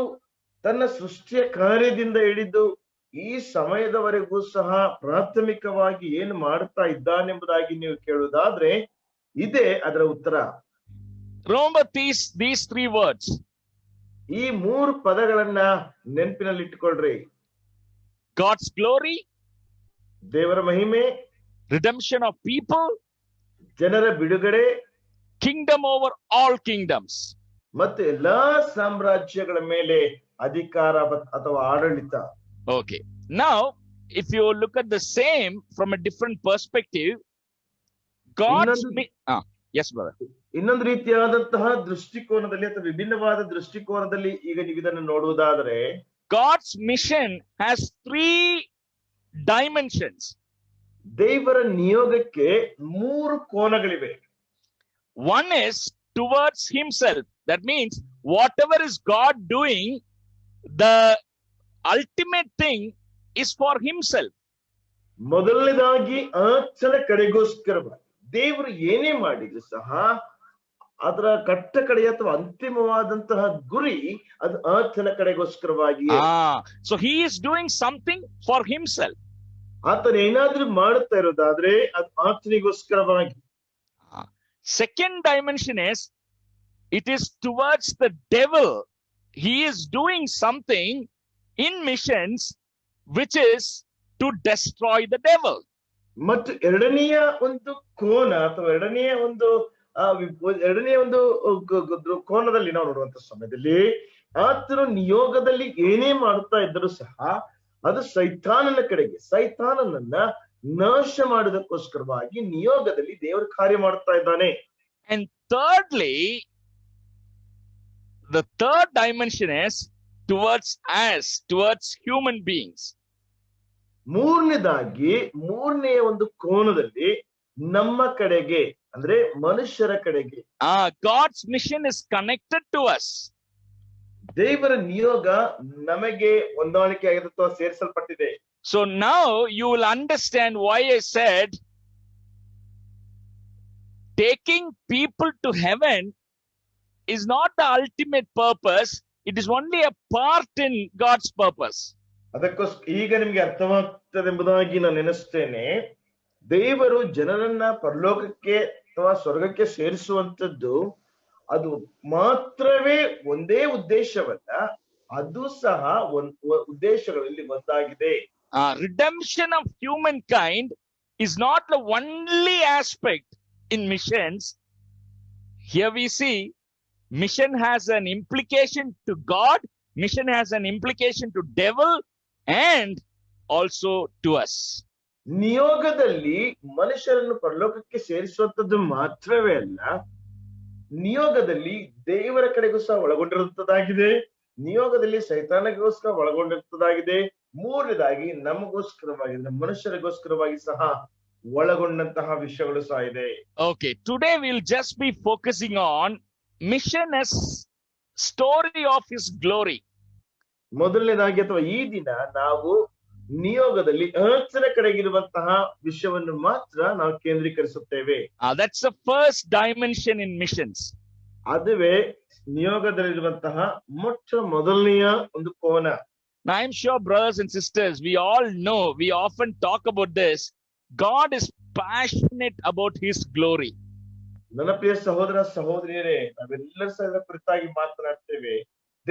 ತನ್ನ ಸೃಷ್ಟಿಯ ಕಾರ್ಯದಿಂದ ಹಿಡಿದು ಈ ಸಮಯದವರೆಗೂ ಸಹ ಪ್ರಾಥಮಿಕವಾಗಿ ಏನು ಮಾಡುತ್ತಾ ಇದ್ದಾನೆಂಬುದಾಗಿ ನೀವು ಕೇಳುವುದಾದ್ರೆ ಇದೇ ಅದರ ಉತ್ತರ. Remember these 3 words. ಈ 3 ಪದಗಳನ್ನ ನೆನಪಿನಲ್ಲಿಟ್ಟುಕೊಳ್ಳ್ರಿ. God's glory, ದೇವರ ಮಹಿಮೆ, redemption of people, ಜನರ ಬಿಡುಗಡೆ, kingdom over all kingdoms. ಮತ್ತು ಎಲ್ಲಾ ಸಾಮ್ರಾಜ್ಯಗಳ ಮೇಲೆ ಅಧಿಕಾರ ಅಥವಾ ಆಡಳಿತ. Okay, now if you look at the same from a different perspective, yes brother. ಇನ್ನೊಂದು ರೀತಿಯಾದಂತಹ ದೃಷ್ಟಿಕೋನದಲ್ಲಿ ಅಥವಾ ವಿಭಿನ್ನವಾದ ದೃಷ್ಟಿಕೋನದಲ್ಲಿ ಈಗ ನೀವು ಇದನ್ನು ನೋಡುವುದಾದರೆ God's mission has 3 dimensions. ದೇವರ ನಿಯೋಗಕ್ಕೆ 3 ಕೋನಗಳಿವೆ. One is towards himself. That means whatever is God doing, the ultimate thing is for himself. ಮೊದಲನೇದಾಗಿ ಆತನ ಕಡೆಗೋಸ್ಕರ ದೇವರು ಏನೇ ಮಾಡಿದ್ರು ಸಹ ಅದರ ಕಟ್ಟ ಕಡೆ ಅಥವಾ ಅಂತಿಮವಾದಂತಹ ಗುರಿ ಅದು ಆತನ ಕಡೆಗೋಸ್ಕರವಾಗಿ. So he is doing something for himself. ಆತನ ಏನಾದ್ರೂ ಮಾಡುತ್ತಾ ಇರೋದಾದ್ರೆ ಅದು ಆತನಿಗೋಸ್ಕರವಾಗಿ. Second dimension is it is towards the devil. He is doing something in missions which is to destroy the devil. ಮತ್ತು ಎರಡನೆಯ ಒಂದು ಕೋನ ಅಥವಾ ಎರಡನೆಯ ಒಂದು ಕೋನದಲ್ಲಿ ನಾವು ನೋಡುವಂತ ಸಮಯದಲ್ಲಿ ಆತನು ನಿಯೋಗದಲ್ಲಿ ಏನೇ ಮಾಡುತ್ತಾ ಇದ್ದರೂ ಸಹ ಅದು ಸೈತಾನನ ಕಡೆಗೆ, ಸೈತಾನನನ್ನ ನಾಶ ಮಾಡೋದಕ್ಕೋಸ್ಕರವಾಗಿ ನಿಯೋಗದಲ್ಲಿ ದೇವರು ಕಾರ್ಯ ಮಾಡ್ತಾ ಇದ್ದಾನೆ. And thirdly, the third dimension is towards us, towards human beings. ಮೂರನೆಯ ಒಂದು ಕೋನದಲ್ಲಿ ನಮ್ಮ ಕಡೆಗೆ, ಅಂದ್ರೆ ಮನುಷ್ಯರ ಕಡೆಗೆ. God's mission is connected to us. ದೇವರ ನಿಯೋಗ ನಮಗೆ ಹೊಂದಾಣಿಕೆ ಆಗಿದೆ ಅಥವಾ ಸೇರಿಸಲ್ಪಟ್ಟಿದೆ. So now you will understand why I said taking people to heaven is not the ultimate purpose. It is only a part in God's purpose. ಅದಕ್ಕೋಸ್ಕರ ಈಗ ನಿಮ್ಗೆ ಅರ್ಥವಾಗ್ತದೆ ಎಂಬುದಾಗಿ ನಾನು ನೆನೆಸ್ತೇನೆ. ದೇವರು ಜನರನ್ನ ಪರಲೋಕಕ್ಕೆ ಅಥವಾ ಸ್ವರ್ಗಕ್ಕೆ ಸೇರಿಸುವಂತದ್ದು ಅದು ಮಾತ್ರವೇ ಒಂದೇ ಉದ್ದೇಶವಲ್ಲ, ಅದು ಸಹ ಉದ್ದೇಶಗಳಲ್ಲಿ ಒಂದಾಗಿದೆ. Redemption of humankind is not the only aspect in missions. Here we see mission has an implication to God, mission has an implication to devil and also to us. ನಿಯೋಗದಲ್ಲಿ ಮನುಷ್ಯರನ್ನು ಪರಲೋಕಕ್ಕೆ ಸೇರಿಸುವಂತದ್ದು ಮಾತ್ರವೇ ಅಲ್ಲ, ನಿಯೋಗದಲ್ಲಿ ದೇವರ ಕಡೆಗೂ ಸಹ ಒಳಗೊಂಡಿರುತ್ತದಾಗಿದೆ, ನಿಯೋಗದಲ್ಲಿ ಸೈತಾನಗೋಸ್ಕರ ಒಳಗೊಂಡಿರುತ್ತದಾಗಿದೆ, ಮೂರನೇದಾಗಿ ನಮಗೋಸ್ಕರವಾಗಿ, ಮನುಷ್ಯರಿಗೋಸ್ಕರವಾಗಿ ಸಹ ಒಳಗೊಂಡಂತಹ ವಿಷಯಗಳು ಸಹ ಇದೆ. Okay, today we'll just be focusing on mission as story of his glory. ಮೊದಲನೇದಾಗಿ ಅಥವಾ ಈ ದಿನ ನಾವು ನಿಯೋಗದಲ್ಲಿ ಅರ್ಚನ ಕಡೆಗಿರುವಂತಹ ವಿಷಯವನ್ನು ಮಾತ್ರ ನಾವು ಕೇಂದ್ರೀಕರಿಸುತ್ತೇವೆ. That's the first dimension in missions. ಅದುವೇ ನಿಯೋಗದಲ್ಲಿರುವಂತಹ ಮೊದಲನೆಯ ಒಂದು ಕೋನ. Now I'm sure brothers and sisters, we all know, we often talk about this. God is passionate about his glory. ನನ್ನ ಪ್ರಿಯ ಸಹೋದರ ಸಹೋದರಿಯರೇ, ನಾವೆಲ್ಲರೂ ಸಹ ಕುರಿತಾಗಿ ಮಾತನಾಡ್ತೇವೆ.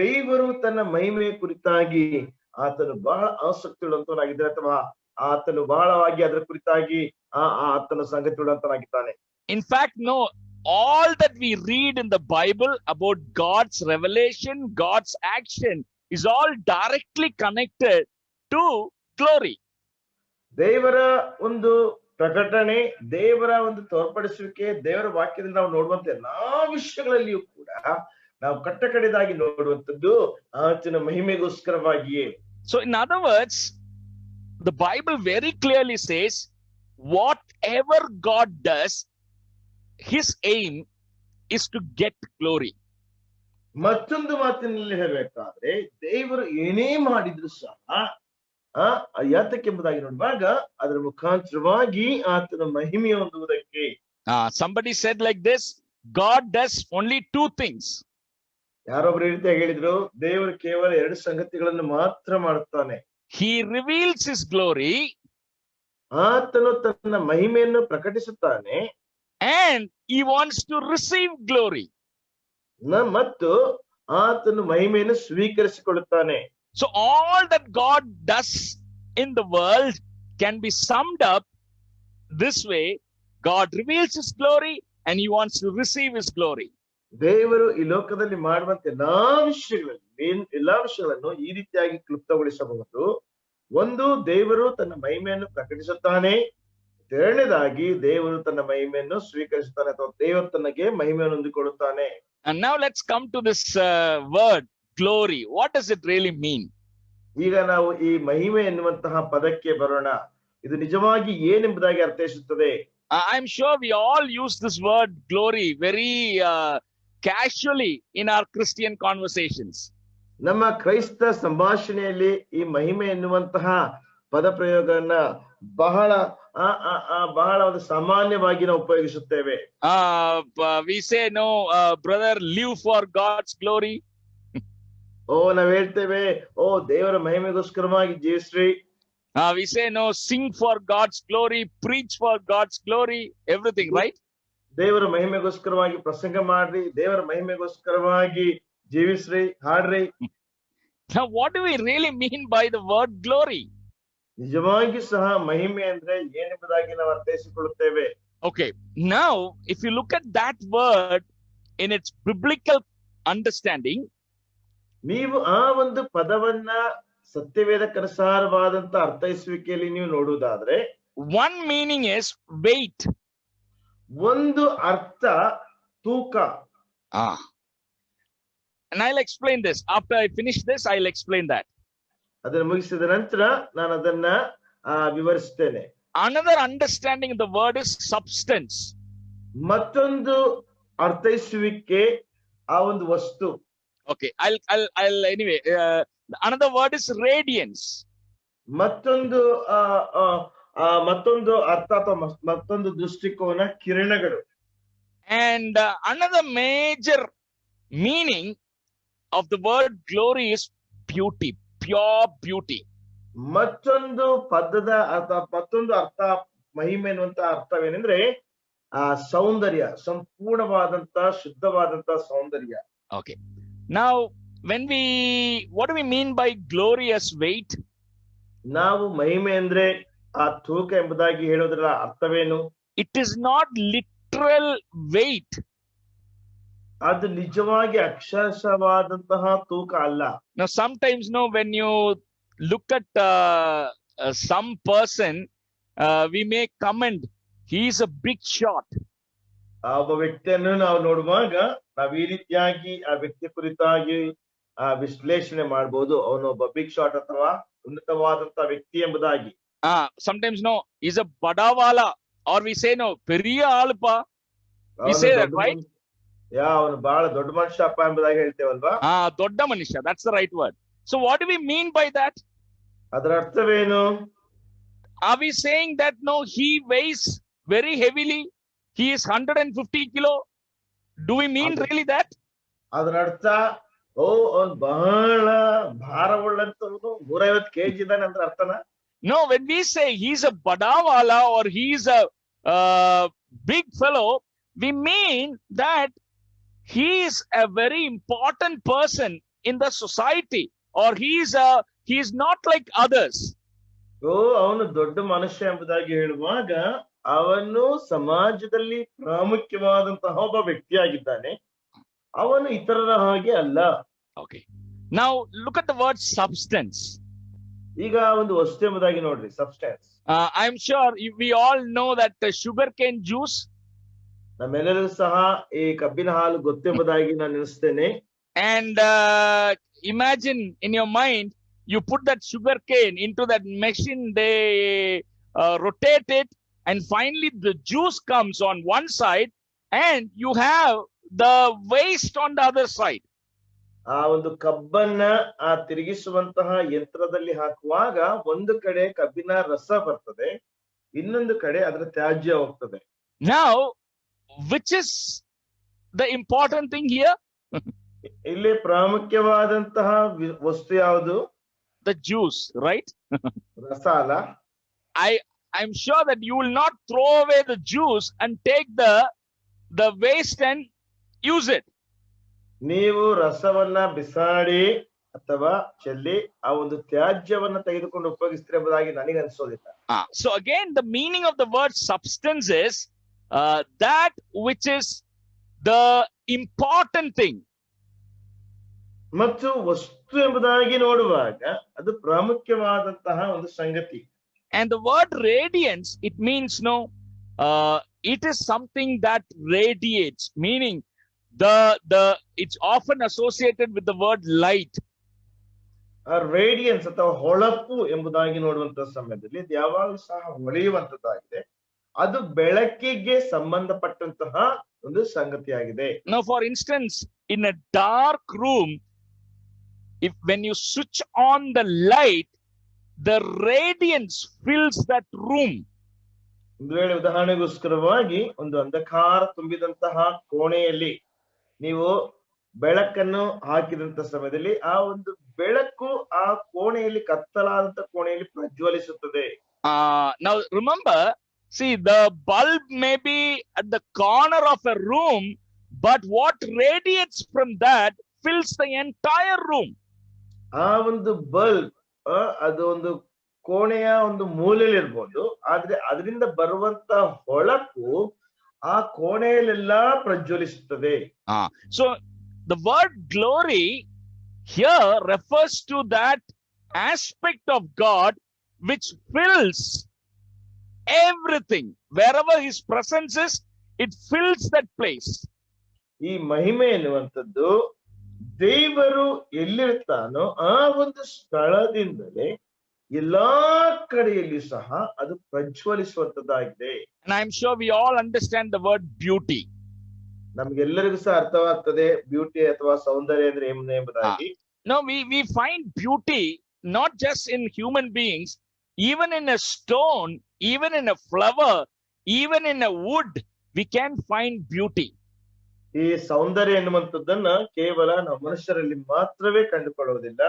ದೇವರು ತನ್ನ ಮಹಿಮೆಯ ಕುರಿತಾಗಿ ಆತನು ಬಹಳ ಆಸಕ್ತಿ ಉಳ್ಳಂತವನಾಗಿದ್ದಾನೆ, ಅಥವಾ ಆತನು ಬಹಳವಾಗಿ ಅದರ ಕುರಿತಾಗಿ ಆತನ ಸಂಗತಿ ಉಳ್ಳಂತನಾಗಿದ್ದಾನೆ. In fact, no, all that we read in the Bible about God's revelation, God's action is all directly connected to glory. ದೇವರ ಒಂದು ಪ್ರಕಟಣೆ, ದೇವರ ಒಂದು ತೋರ್ಪಡಿಸುವಿಕೆ, ದೇವರ ವಾಕ್ಯದಲ್ಲಿ ನಾವು ನೋಡುವಂತ ಎಲ್ಲಾ ವಿಷಯಗಳಲ್ಲಿಯೂ ಕೂಡ ನಾವು ಕಟ್ಟಕಡೆದಾಗಿ ನೋಡುವಂತದ್ದು ಆತನ ಮಹಿಮೆಗೋಸ್ಕರವಾಗಿಯೇ. So in other words, the Bible very clearly says whatever God does, his aim is to get glory. ಮತ್ತೊಂದು ಮಾತಿನಲ್ಲಿ ಹೇಳಬೇಕಾದ್ರೆ ದೇವರು ಏನೇ ಮಾಡಿದ್ರು ಸಹ ಯಾತಕ್ಕೆಂಬುದಾಗಿ ನೋಡುವಾಗ ಅದರ ಮುಖಾಂತರವಾಗಿ ಆತನ ಮಹಿಮೆ ಹೊಂದುವುದಕ್ಕೆ. Somebody said like this, God does only two things. ಯಾರೊಬ್ರು ರೀತಿಯಾಗಿ ಹೇಳಿದ್ರು, ದೇವರು ಕೇವಲ ಎರಡು ಸಂಗತಿಗಳನ್ನು ಮಾತ್ರ ಮಾಡುತ್ತಾನೆ. He reveals his glory, ಆತನು ತನ್ನ ಮಹಿಮೆಯನ್ನು ಪ್ರಕಟಿಸುತ್ತಾನೆ, and he wants to receive glory. ಮತ್ತು ಆತನು ಮಹಿಮೆಯನ್ನು ಸ್ವೀಕರಿಸಿಕೊಳ್ಳುತ್ತಾನೆ. So all that God does in the world can be summed up this way: God reveals his glory and he wants to receive his glory. ದೇವರು ಈ ಲೋಕದಲ್ಲಿ ಮಾಡುವಂತ ಎಲ್ಲಾ ವಿಷಯಗಳನ್ನು ಈ ರೀತಿಯಾಗಿ ಕ್ಲುಪ್ತಗೊಳಿಸಬಹುದು. ಒಂದು, ದೇವರು ತನ್ನ ಮಹಿಮೆಯನ್ನು ಪ್ರಕಟಿಸುತ್ತಾನೆ. ಎರಡನೇದಾಗಿ ದೇವರು ತನ್ನ ಮಹಿಮೆಯನ್ನು ಸ್ವೀಕರಿಸುತ್ತಾನೆ, ಅಥವಾ ದೇವರು ತನಗೆ ಮಹಿಮೆಯನ್ನು ಹೊಂದಿಕೊಳ್ಳುತ್ತಾನೆ. And now let's come to this word glory. What does it really mean? ಈಗ ನಾವು ಈ ಮಹಿಮೆ ಎನ್ನುವಂತಹ ಪದಕ್ಕೆ ಬರೋಣ. ಇದು ನಿಜವಾಗಿ ಏನೆಂಬುದಾಗಿ ಅರ್ಥೈಸುತ್ತದೆ? I'm sure we all use this word glory very casually in our Christian conversations. ನಮ್ಮ ಕ್ರೈಸ್ತ ಸಂಭಾಷಣೆಯಲ್ಲಿ ಈ ಮಹಿಮೆ ಎನ್ನುವಂತಹ ಪದ ಪ್ರಯೋಗವನ್ನ ಬಹಳ ಒಂದು ಸಾಮಾನ್ಯವಾಗಿ ನಾವು ಉಪಯೋಗಿಸುತ್ತೇವೆ. We say, no, brother, live for God's glory. ನಾವ್ ಹೇಳ್ತೇವೆ, ದೇವರ ಮಹಿಮೆಗೋಸ್ಕರವಾಗಿ ಜೀವಿಸ್ರಿ. We say, no, sing for God's glory, preach for God's glory, everything, right? ದೇವರ ಮಹಿಮೆಗೋಸ್ಕರವಾಗಿ ಪ್ರಸಂಗ ಮಾಡ್ರಿ, ದೇವರ ಮಹಿಮೆಗೋಸ್ಕರವಾಗಿ ಜೀವಿಸ್ರಿ, ಹಾಡ್ರಿ. Now what do we really mean by the word glory? ನಿಜವಾಗಿ ಸಹ ಮಹಿಮೆ ಅಂದ್ರೆ ಏನೆಂಬುದಾಗಿ ನಾವು ಅರ್ಥೈಸಿಕೊಳ್ಳುತ್ತೇವೆ. Okay, now if you look at that word in its biblical understanding, ನೀವು ಆ ಒಂದು ಪದವನ್ನ ಸತ್ಯವೇದಕ್ಕನುಸಾರವಾದಂತ ಅರ್ಥೈಸುವಿಕೆಯಲ್ಲಿ ನೀವು ನೋಡುವುದಾದ್ರೆ, one meaning is weight. ಒಂದು ಅರ್ಥ ತೂಕ. And I'll explain this. After I finish this, I'll explain that. ಅದನ್ನು ಮುಗಿಸಿದ ನಂತರ ನಾನು ಅದನ್ನ ವಿವರಿಸ್ತೇನೆ. Another understanding of the word is substance. ಮತ್ತೊಂದು ಅರ್ಥೈಸುವಿಕೆ ಆ ಒಂದು ವಸ್ತು. Okay, I'll anyway. Another word is radiance. ಮತ್ತೊಂದು ಅರ್ಥ ಅಥವಾ ಮತ್ತೊಂದು ದೃಷ್ಟಿಕೋನ ಕಿರಣಗಳು. And another major meaning of the word glory is beauty, pure beauty. ಮತ್ತೊಂದು ಪದದ ಮತ್ತೊಂದು ಅರ್ಥ ಮಹಿಮೆ ಎನ್ನುವಂತ ಅರ್ಥವೇನೆಂದ್ರೆ ಸೌಂದರ್ಯ, ಸಂಪೂರ್ಣವಾದಂತ ಶುದ್ಧವಾದಂತ ಸೌಂದರ್ಯ. Okay, now what do we mean by glorious weight? ನಾವು ಮಹಿಮೆ ಅಂದ್ರೆ ಆ ತೂಕ ಎಂಬುದಾಗಿ ಹೇಳೋದ್ರ ಅರ್ಥವೇನು? It is not literal weight. ಅದು ನಿಜವಾಗಿ ಅಕ್ಷರಶವಾದಂತಹ ತೂಕ ಅಲ್ಲ. Now sometimes when you look at some person, we may comment he is a big shot. ಒಬ್ಬ ವ್ಯಕ್ತಿಯನ್ನು ನಾವು ನೋಡುವಾಗ ನಾವು ಈ ರೀತಿಯಾಗಿ ಆ ವ್ಯಕ್ತಿ ಕುರಿತಾಗಿ ವಿಶ್ಲೇಷಣೆ ಮಾಡಬಹುದು, ಅವನು ಒಬ್ಬ ಬಿಗ್ ಶಾಟ್ ಅಥವಾ ಉನ್ನತವಾದಂತ ವ್ಯಕ್ತಿ ಎಂಬುದಾಗಿ. Sometimes he's a badawala, or we say periya alpa. We say that, right? ಅವನು ಬಹಳ ದೊಡ್ಡ ಮನುಷ್ಯಪ್ಪ ಎಂಬುದಾಗಿ ಹೇಳ್ತೇವಲ್ವಾ? ದೊಡ್ಡ ಮನುಷ್ಯ, that's the right word. So what do we mean by that? ಅದರ ಅರ್ಥವೇನು? Are we saying that he weighs very heavily, he is 150 kilo? Do we mean really that? ಅದರ ಅರ್ಥ ಅವನು ಬಹಳ ಭಾರವುಳ್ಳಂತವನು, 150 kg ಇದ್ದಾನೆ ಅಂತ ಅರ್ಥನಾ? No, when we say he's a badawala or he's a big fellow, we mean that he is a very important person in the society, or he is not like others. ಅವನು ದೊಡ್ಡ ಮನುಷ್ಯ ಎಂಬುದಾಗಿ ಹೇಳುವಾಗ ಅವನು ಸಮಾಜದಲ್ಲಿ ಪ್ರಾಮುಖ್ಯವಾದಂತಹ ಒಬ್ಬ ವ್ಯಕ್ತಿಯಾಗಿದ್ದಾನೆ, ಅವನು ಇತರರ ಹಾಗೆ ಅಲ್ಲ. Okay, now look at the word substance. ಈಗ ಒಂದು ವಸ್ತು ಎಂಬುದಾಗಿ ನೋಡ್ರಿ, substance. I'm sure we all know that the sugarcane juice. ನಮ್ಮೆಲ್ಲರಿಗೂ ಸಹ ಈ ಕಬ್ಬಿನ ಹಾಲು ಗೊತ್ತೆಂಬುದಾಗಿ ನಾನು ನೆನೆಸ್ತೇನೆ. And imagine in your mind, you put that sugarcane into that machine, they rotate it, and finally the juice comes on one side, and you have the waste on the other side. ಆ ಒಂದು ಕಬ್ಬನ್ನ ತಿರುಗಿಸುವಂತಹ ಯಂತ್ರದಲ್ಲಿ ಹಾಕುವಾಗ ಒಂದು ಕಡೆ ಕಬ್ಬಿನ ರಸ ಬರ್ತದೆ, ಇನ್ನೊಂದು ಕಡೆ ಅದರ ತ್ಯಾಜ್ಯ ಹೋಗ್ತದೆ. Now, which is the important thing here? ಇಲ್ಲಿ ಪ್ರಾಮುಖ್ಯವಾದಂತಹ ವಸ್ತು ಯಾವುದು? The juice, right? ರಸ ಅಲ್ಲ. I'm sure that you will not throw away the juice and take the waste and use it. ನೀವು ರಸವನ್ನ ಬಿಸಾಡಿ ಅಥವಾ ಚೆಲ್ಲಿ ಆ ಒಂದು ತ್ಯಾಜ್ಯವನ್ನ ತೆಗೆದುಕೊಂಡು ಉಪಯೋಗಿಸ್ತೀರ ಎಂಬುದಾಗಿ ನನಗೆ ಅನಿಸೋದಿಲ್ಲ. So again, the meaning of the word substance is that which is the important thing. ಮತ್ತು ವಸ್ತು ಎಂಬುದಾಗಿ ನೋಡುವಾಗ ಅದು ಪ್ರಾಮುಖ್ಯವಾದಂತಹ ಒಂದು ಸಂಗತಿ. And the word radiance, it means it is something that radiates, meaning it's often associated with the word light. Radiance ಅಥವಾ ಹೊಳಪು ಎಂಬುದಾಗಿ ನೋಡುವಂತಹ ಸಮಯದಲ್ಲಿ ಇದು ಯಾವಾಗಲೂ ಸಹ ಹೊಳೆಯುವಂತದ್ದಾಗಿದೆ, ಅದು ಬೆಳಕಿಗೆ ಸಂಬಂಧಪಟ್ಟಂತಹ ಒಂದು ಸಂಗತಿಯಾಗಿದೆ. Now for instance, in a dark room, when you switch on the light, the radiance fills that room. ಒಂದು ವೇಳೆ ಉದಾಹರಣೆಗೋಸ್ಕರವಾಗಿ ಒಂದು ಅಂಧಕಾರ ತುಂಬಿದಂತಹ ಕೋಣೆಯಲ್ಲಿ ನೀವು ಬೆಳಕನ್ನು ಹಾಕಿದಂತ ಸಮಯದಲ್ಲಿ ಆ ಒಂದು ಬೆಳಕು ಆ ಕೋಣೆಯಲ್ಲಿ, ಕತ್ತಲಾದಂತ ಕೋಣೆಯಲ್ಲಿ ಪ್ರಜ್ವಲಿಸುತ್ತದೆ. Now remember, see, the bulb may be at the corner of a room, but what radiates from that fills the entire room. ಆ ಒಂದು ಬಲ್ಬ್ ಅದು ಒಂದು ಕೋಣೆಯ ಒಂದು ಮೂಲೆಯಲ್ಲಿ ಇರ್ಬೋದು, ಆದ್ರೆ ಅದರಿಂದ ಬರುವಂತ ಹೊಳಪು ಆ ಕೋಣೆಯಲ್ಲೆಲ್ಲ ಪ್ರಜ್ವಲಿಸುತ್ತದೆ. So the word glory here refers to that aspect of God which fills everything. Wherever his presence is, it fills that place. ಈ ಮಹಿಮೆ ಎನ್ನುವಂಥದ್ದು ದೇವರು ಎಲ್ಲಿರ್ತಾನೋ ಆ ಒಂದು ಸ್ಥಳದಿಂದಲೇ ಎಲ್ಲಾ ಕಡೆಯಲ್ಲಿ ಸಹ ಅದು ಪ್ರಜ್ವಲಿಸುವಂತದ್ದಾಗಿದೆ. And I'm sure we all understand the word beauty. ನಮ್ಗೆಲ್ಲರಿಗೂ ಸಹ ಅರ್ಥವಾಗ್ತದೆ ಬ್ಯೂಟಿ ಅಥವಾ ಸೌಂದರ್ಯ ಅಂದ್ರೆ ಏನು ಎಂಬುದಾಗಿ. No, we find beauty not just in human beings, even in a stone, even in a flower, even in a wood, we can find beauty. ಈ ಸೌಂದರ್ಯ ಎನ್ನುವಂಥದ್ದನ್ನ ಕೇವಲ ನಾವು ಮನುಷ್ಯರಲ್ಲಿ ಮಾತ್ರವೇ ಕಂಡುಕೊಳ್ಳುವುದಿಲ್ಲ.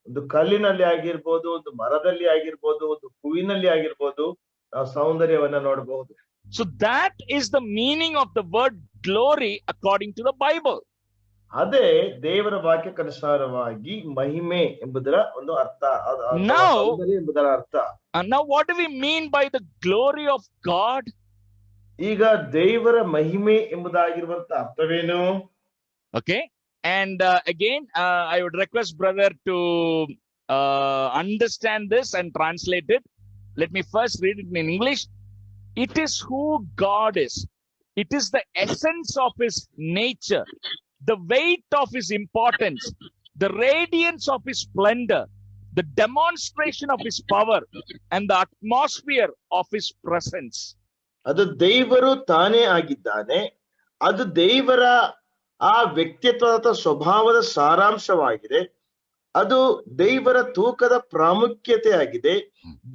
ಒಂದು ಕಲ್ಲಿನಲ್ಲಿ ಆಗಿರ್ಬೋದು, ಒಂದು ಮರದಲ್ಲಿ ಆಗಿರ್ಬೋದು, ಒಂದು ಹೂವಿನಲ್ಲಿ ಆಗಿರ್ಬೋದು, ನಾವು ಸೌಂದರ್ಯವನ್ನ ನೋಡಬಹುದು. So that is the meaning of the word glory according to the Bible. ಅದೇ ದೇವರ ವಾಕ್ಯಕ್ಕನುಸಾರವಾಗಿ ಮಹಿಮೆ ಎಂಬುದರ ಒಂದು ಅರ್ಥ. ಎಂಬುದರ ಅರ್ಥ. Now what do we mean by the glory of God? ಈಗ ದೇವರ ಮಹಿಮೆ ಎಂಬುದಾಗಿರುವಂತ ಅರ್ಥವೇನು? Okay, and again I would request brother to understand this and translate it. Let me first read it in English. It is who God is. It is the essence of his nature, the weight of his importance, the radiance of his splendor, the demonstration of his power, and the atmosphere of his presence. ಅದು ದೇವರು ತಾನೇ ಆಗಿದ್ದಾನೆ. ಅದು ದೇವರ ಆ ವ್ಯಕ್ತಿತ್ವದ ಸ್ವಭಾವದ ಸಾರಾಂಶವಾಗಿದೆ. ಅದು ದೇವರ ತೂಕದ ಪ್ರಾಮುಖ್ಯತೆ ಆಗಿದೆ.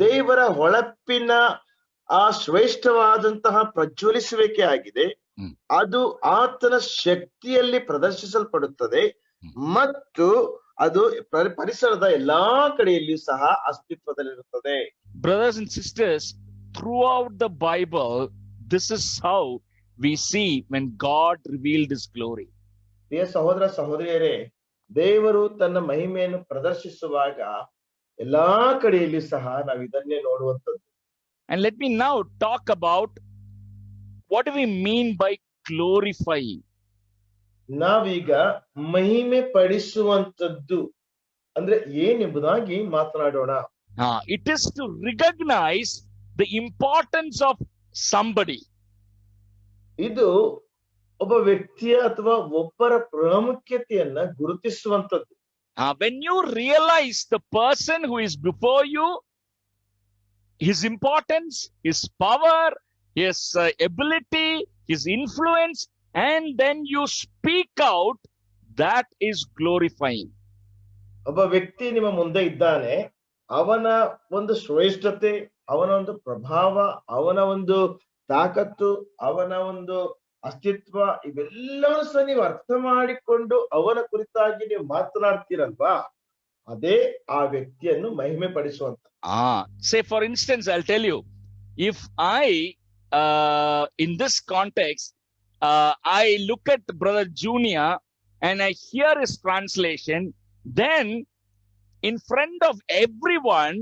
ದೇವರ ಹೊಳಪಿನ ಆ ಶ್ರೇಷ್ಠವಾದಂತಹ ಪ್ರಜ್ವಲಿಸುವಿಕೆ ಆಗಿದೆ. ಅದು ಆತನ ಶಕ್ತಿಯಲ್ಲಿ ಪ್ರದರ್ಶಿಸಲ್ಪಡುತ್ತದೆ ಮತ್ತು ಅದು ಪರಿಸರದ ಎಲ್ಲಾ ಕಡೆಯಲ್ಲಿ ಸಹ ಅಸ್ತಿತ್ವದಲ್ಲಿರುತ್ತದೆ. Brothers and sisters, throughout the Bible, this is how we see when God revealed his glory. ಪ್ರಿಯ ಸಹೋದರ ಸಹೋದರಿಯರೇ, ದೇವರು ತನ್ನ ಮಹಿಮೆಯನ್ನು ಪ್ರದರ್ಶಿಸುವಾಗ ಎಲ್ಲಾ ಕಡೆಯಲ್ಲಿ ಸಹ ನಾವು ಇದನ್ನೇ ನೋಡುವಂತದ್ದು. And let me now talk about what do we mean by glorifying. ನಾವೀಗ ಮಹಿಮೆ ಪಡಿಸುವಂತದ್ದು ಅಂದ್ರೆ ಏನೆಂಬುದಾಗಿ ಮಾತನಾಡೋಣ. It is to recognize the importance of somebody. ಇದು ಒಬ್ಬ ವ್ಯಕ್ತಿಯ ಅಥವಾ ಒಬ್ಬರ ಪ್ರಾಮುಖ್ಯತೆಯನ್ನ ಗುರುತಿಸುವಂತದ್ದು. When you realize the person who is before you, his importance, his power, his ability, his influence, and then you speak out, that is glorifying. ಒಬ್ಬ ವ್ಯಕ್ತಿ ನಿಮ್ಮ ಮುಂದೆ ಇದ್ದಾನೆ, ಅವನ ಒಂದು ಶ್ರೇಷ್ಠತೆ, ಅವನ ಒಂದು ಪ್ರಭಾವ, ಅವನ ಒಂದು ತಾಕತ್ತು, ಅವನ ಒಂದು ಅಸ್ತಿತ್ವ, ಇವೆಲ್ಲವೂ ಸಹ ನೀವು ಅರ್ಥ ಮಾಡಿಕೊಂಡು ಅವನ ಕುರಿತಾಗಿ ನೀವು ಮಾತನಾಡ್ತೀರಲ್ವಾ, ಅದೇ ಆ ವ್ಯಕ್ತಿಯನ್ನು ಮಹಿಮೆ ಪಡಿಸುವಂತ. Say for instance, I'll tell you, if I in this context I look at brother Junior and I hear his translation, then in front of everyone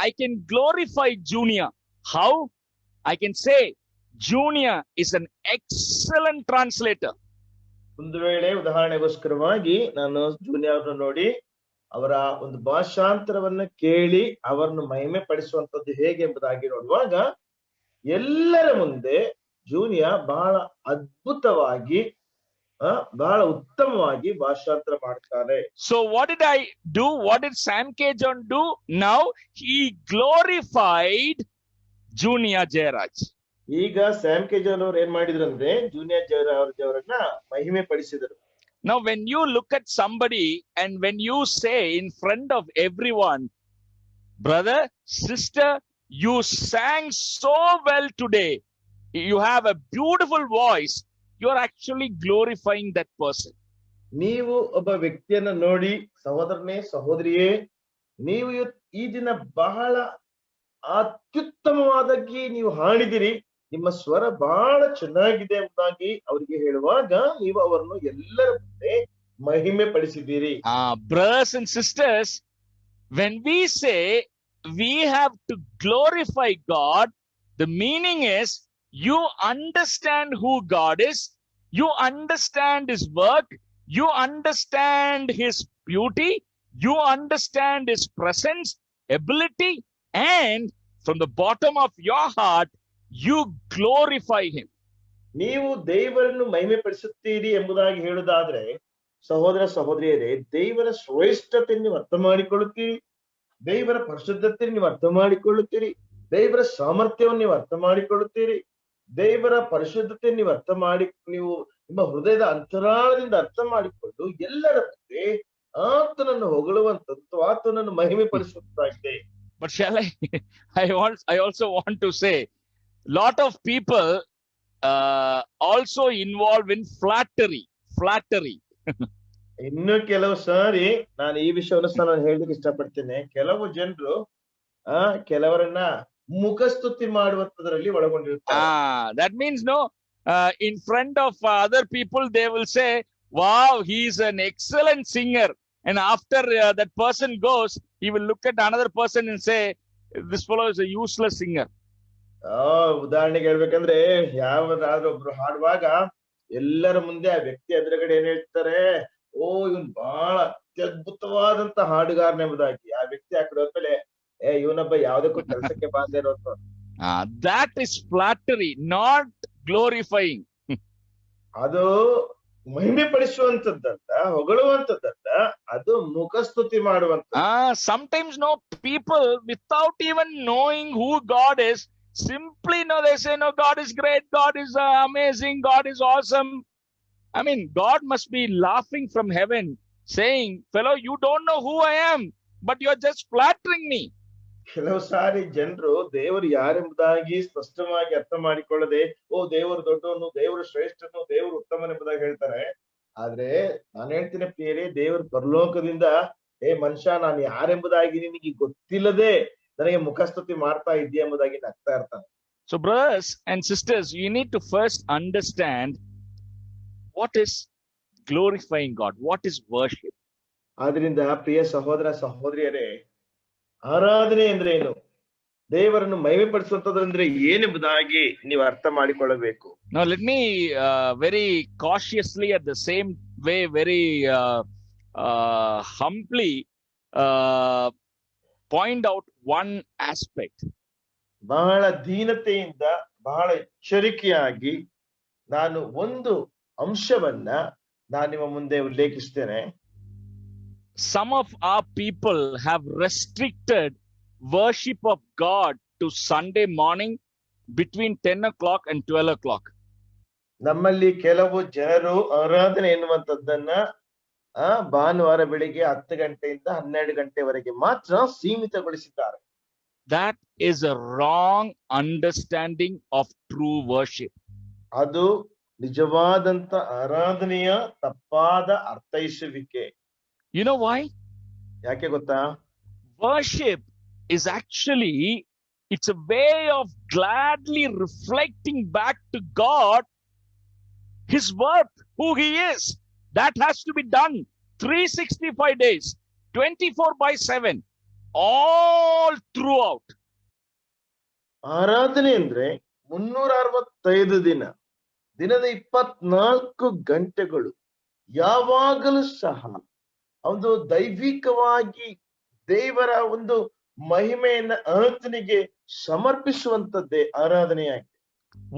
I can glorify Junior. How? I can say Junior is an excellent translator. ಒಂದು ವೇಳೆ ಉದಾಹರಣೆಗೋಸ್ಕರವಾಗಿ ನಾನು ಜೂನಿಯರ್ ನೋಡಿ ಅವರ ಒಂದು ಭಾಷಾಂತರವನ್ನ ಕೇಳಿ ಅವರನ್ನು ಮಹಿಮೆ ಪಡಿಸುವಂತದ್ದು ಹೇಗೆ ಎಂಬುದಾಗಿ ನೋಡುವಾಗ ಎಲ್ಲರ ಮುಂದೆ ಜೂನಿಯರ್ ಬಹಳ ಅದ್ಭುತವಾಗಿ ಬಹಳ ಉತ್ತಮವಾಗಿ ಭಾಷಾಂತರ ಮಾಡ್ತಾರೆ. So what did I do? What did Sam K. John do? Now he glorified Junior Jayaraj. ಈಗ ಸ್ಯಾಮ್ ಕೆ ಜಾನ್ ಅವರು ಏನ್ ಮಾಡಿದ್ರು ಅಂದ್ರೆ ಜೂನಿಯರ್ ಜಯರಾಜ್ ಅವರನ್ನ ಮಹಿಮೆ ಪಡಿಸಿದರು. Now when you look at somebody and when you say in front of everyone, brother, sister, you sang so well today, you have a beautiful voice, you are actually glorifying that person. ನೀವು ಒಬ್ಬ ವ್ಯಕ್ತಿಯನ್ನ ನೋಡಿ, ಸಹೋದರನೇ ಸಹೋದರಿಯೇ, ನೀವು ಈ ದಿನ ಬಹಳ ಅತ್ಯುತ್ತಮವಾದಾಗಿ ನೀವು ಹಾಡಿದಿರಿ, ನಿಮ್ಮ ಸ್ವರ ಬಹಳ ಚೆನ್ನಾಗಿದೆ ಎಂಬುದಾಗಿ ಅವರಿಗೆ ಹೇಳುವಾಗ ನೀವು ಅವರನ್ನು ಎಲ್ಲರ ಮುಂದೆ ಮಹಿಮೆ ಪಡಿಸಿದ್ದೀರಿ. Brothers and sisters, when we say we have to glorify God. The meaning is you understand who God is, you understand his work, you understand his beauty, you understand his presence, ability, and from the bottom of your heart, you glorify him. ನೀವು ದೇವರನ್ನು ಮಹಿಮೆ ಪಡಿಸುತ್ತೀರಿ ಎಂಬುದಾಗಿ ಹೇಳುವುದಾದ್ರೆ, ಸಹೋದರ ಸಹೋದರಿಯರೇ, ದೇವರ ಶ್ರೇಷ್ಠತೆಯನ್ನು ನೀವು ಅರ್ಥ ಮಾಡಿಕೊಳ್ಳುತ್ತೀರಿ, ದೇವರ ಪರಿಶುದ್ಧತೆಯನ್ನು ನೀವು ಅರ್ಥ ಮಾಡಿಕೊಳ್ಳುತ್ತೀರಿ, ದೇವರ ಸಾಮರ್ಥ್ಯವನ್ನು ನೀವು ಅರ್ಥ ಮಾಡಿಕೊಳ್ಳುತ್ತೀರಿ, ದೇವರ ಪರಿಶುದ್ಧತೆಯನ್ನು ನೀವು ನೀವು ನಿಮ್ಮ ಹೃದಯದ ಅಂತರಾಳದಿಂದ ಅರ್ಥ ಮಾಡಿಕೊಂಡು ಎಲ್ಲರ ಮುಂದೆ ಆತನನ್ನು ಹೊಗಳುವಂತದ್ದು, ಆತನನ್ನು ಮಹಿಮೆ ಪಡಿಸುವಂತಾಗಿದೆ. But shall I also want to say, lot of people also involved in flattery. ಇನ್ನು ಕೆಲವು ಸಾರಿ ನಾನು ಈ ವಿಷಯವನ್ನು ಸಹ ನಾನು ಹೇಳಲಿಕ್ಕೆ ಇಷ್ಟಪಡ್ತೇನೆ. ಕೆಲವು ಜನರು ಕೆಲವರನ್ನ ಮುಖಸ್ತುತಿ ಮಾಡುವಂತದ್ರಲ್ಲಿ ಒಳಗೊಂಡಿರ್ತಾರೆ. That means in front of other people they will say, wow, he is an excellent singer, and after that person goes, he will look at another person and say, this fellow is a useless singer. ಉದಾಹರಣೆಗೆ ಹೇಳ್ಬೇಕಂದ್ರೆ, ಯಾವ್ದಾದ್ರೂ ಒಬ್ರು ಹಾಡುವಾಗ ಎಲ್ಲರ ಮುಂದೆ ಆ ವ್ಯಕ್ತಿ ಎದುರುಗಡೆ ಏನ್ ಹೇಳ್ತಾರೆ, ಓ ಇವನ್ ಬಹಳ ಅತ್ಯದ್ಭುತವಾದಂತ ಹಾಡುಗಾರನೆಂಬುದಾಗಿ. ಆ ವ್ಯಕ್ತಿ ಆ ಕಡೆ ಹೋದ್ಮೇಲೆ, ಇವನೊಬ್ಬ ಯಾವ್ದಕ್ಕೂ ಕೆಲಸಕ್ಕೆ ಬಾಂಧೇ ಇರೋದು. That is flattery, not glorifying. ಅದು ಮಹಿಮೆ ಪಡಿಸುವಂತದ್ದಲ್ಲ, ಹೊಗಳುವಂತದ್ದಲ್ಲ, ಅದು ಮುಖಸ್ತುತಿ ಮಾಡುವಂತ. Sometimes people without even knowing who God is, simply they say, no, God is great, God is amazing, God is awesome. I mean, God must be laughing from heaven, saying, fellow, you don't know who I am, but you're just flattering me. ಕೆಲವು ಸಾರಿ ಜನರು ದೇವರು ಯಾರೆಂಬುದಾಗಿ ಸ್ಪಷ್ಟವಾಗಿ ಅರ್ಥ ಮಾಡಿಕೊಳ್ಳದೆ, ಓ ದೇವರು ದೊಡ್ಡವನು, ದೇವರು ಶ್ರೇಷ್ಠನು, ದೇವರು ಉತ್ತಮನೆಂಬುದಾಗಿ ಹೇಳ್ತಾರೆ. ಆದ್ರೆ ನಾನು ಹೇಳ್ತೀನಿ ಪ್ರಿಯರೇ, ದೇವರು ಪರಲೋಕದಿಂದ, ಮನುಷ್ಯ ನಾನು ಯಾರೆಂಬುದಾಗಿ ನಿನಗೆ ಗೊತ್ತಿಲ್ಲದೆ ನನಗೆ ಮುಖಸ್ತುತಿ ಮಾಡ್ತಾ ಇದೆಯಾ ಎಂಬುದಾಗಿ ನಗ್ತಾ ಇರ್ತಾನೆ. So brothers and sisters, you need to first understand what is glorifying God, what is worship. ಆದ್ರಿಂದ ಪ್ರಿಯ ಸಹೋದರ ಸಹೋದರಿಯರೇ, ಆರಾಧನೆ ಅಂದ್ರೆ ಏನು, ದೇವರನ್ನು ಮಹಿಮೆ ಪಡಿಸುವಂತಂದ್ರೆ ಏನೆಂಬುದಾಗಿ ನೀವು ಅರ್ಥ ಮಾಡಿಕೊಳ್ಳಬೇಕು. Now let me very cautiously, at the same way very humbly point out one aspect. ಬಹಳ ದೀನತೆಯಿಂದ, ಬಹಳ ಎಚ್ಚರಿಕೆಯಾಗಿ ನಾನು ಒಂದು ಅಂಶವನ್ನ ನಾನು ನಿಮ್ಮ ಮುಂದೆ ಉಲ್ಲೇಖಿಸ್ತೇನೆ. Some of our people have restricted worship of God to Sunday morning between 10 o'clock and 12 o'clock. ನಮ್ಮಲ್ಲಿ ಕೆಲವು ಜನರು ಆರಾಧನೆ ಎನ್ನುವಂತದ್ದನ್ನ ಭಾನುವಾರ ಬೆಳಿಗ್ಗೆ 10 ಗಂಟೆಯಿಂದ 12 ಗಂಟೆವರೆಗೆ ಮಾತ್ರ ಸೀಮಿತಗೊಳಿಸಿದ್ದಾರೆ. That is a wrong understanding of true worship. ಅದು ನಿಜವಾದಂತ ಆರಾಧನೆಯ ತಪ್ಪಾದ ಅರ್ಥೈಸುವಿಕೆ. You know why? ಯಾಕೆ ಗೊತ್ತಾ? Worship is actually, it's a way of gladly reflecting back to God his work, who he is. That has to be done 365 days, 24/7, all throughout. ಆರಾಧನೆ ಅಂದ್ರೆ 365 ದಿನ, ದಿನದ 24 ಗಂಟೆಗಳು ಯಾವಾಗಲೂ ಸಹ ಒಂದು ದೈವಿಕವಾಗಿ ದೇವರ ಒಂದು ಮಹಿಮೆಯನ್ನ ಆತನಿಗೆ ಸಮರ್ಪಿಸುವಂತದ್ದೇ ಆರಾಧನೆಯಾಗಿದೆ.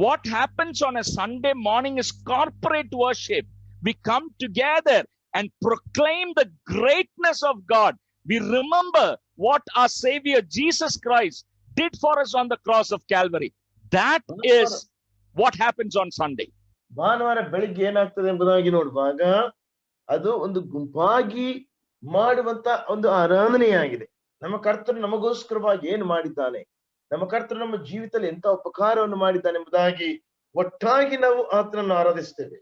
What happens on a Sunday morning is corporate worship. We come together and proclaim the greatness of God. We remember what our Savior Jesus Christ did for us on the cross of Calvary. That is what happens on Sunday. ಭಾನುವಾರ ಬೆಳಿಗ್ಗೆ ಏನಾಗ್ತದೆ ಎಂಬುದಾಗಿ ನೋಡುವಾಗ ಅದು ಒಂದು ಗುಂಪಾಗಿ ಮಾಡುವಂತ ಒಂದು ಆರಾಧನೆಯಾಗಿದೆ. ನಮ್ಮ ಕರ್ತನು ನಮಗೋಸ್ಕರವಾಗಿ ಏನು ಮಾಡಿದ್ದಾನೆ, ನಮ್ಮ ಕರ್ತನು ನಮ್ಮ ಜೀವಿತದಲ್ಲಿ ಎಂತ ಉಪಕಾರವನ್ನು ಮಾಡಿದ್ದಾನೆ ಎಂಬುದಾಗಿ ಒಟ್ಟಾಗಿ ನಾವು ಆತನನ್ನು ಆರಾಧಿಸ್ತೇವೆ.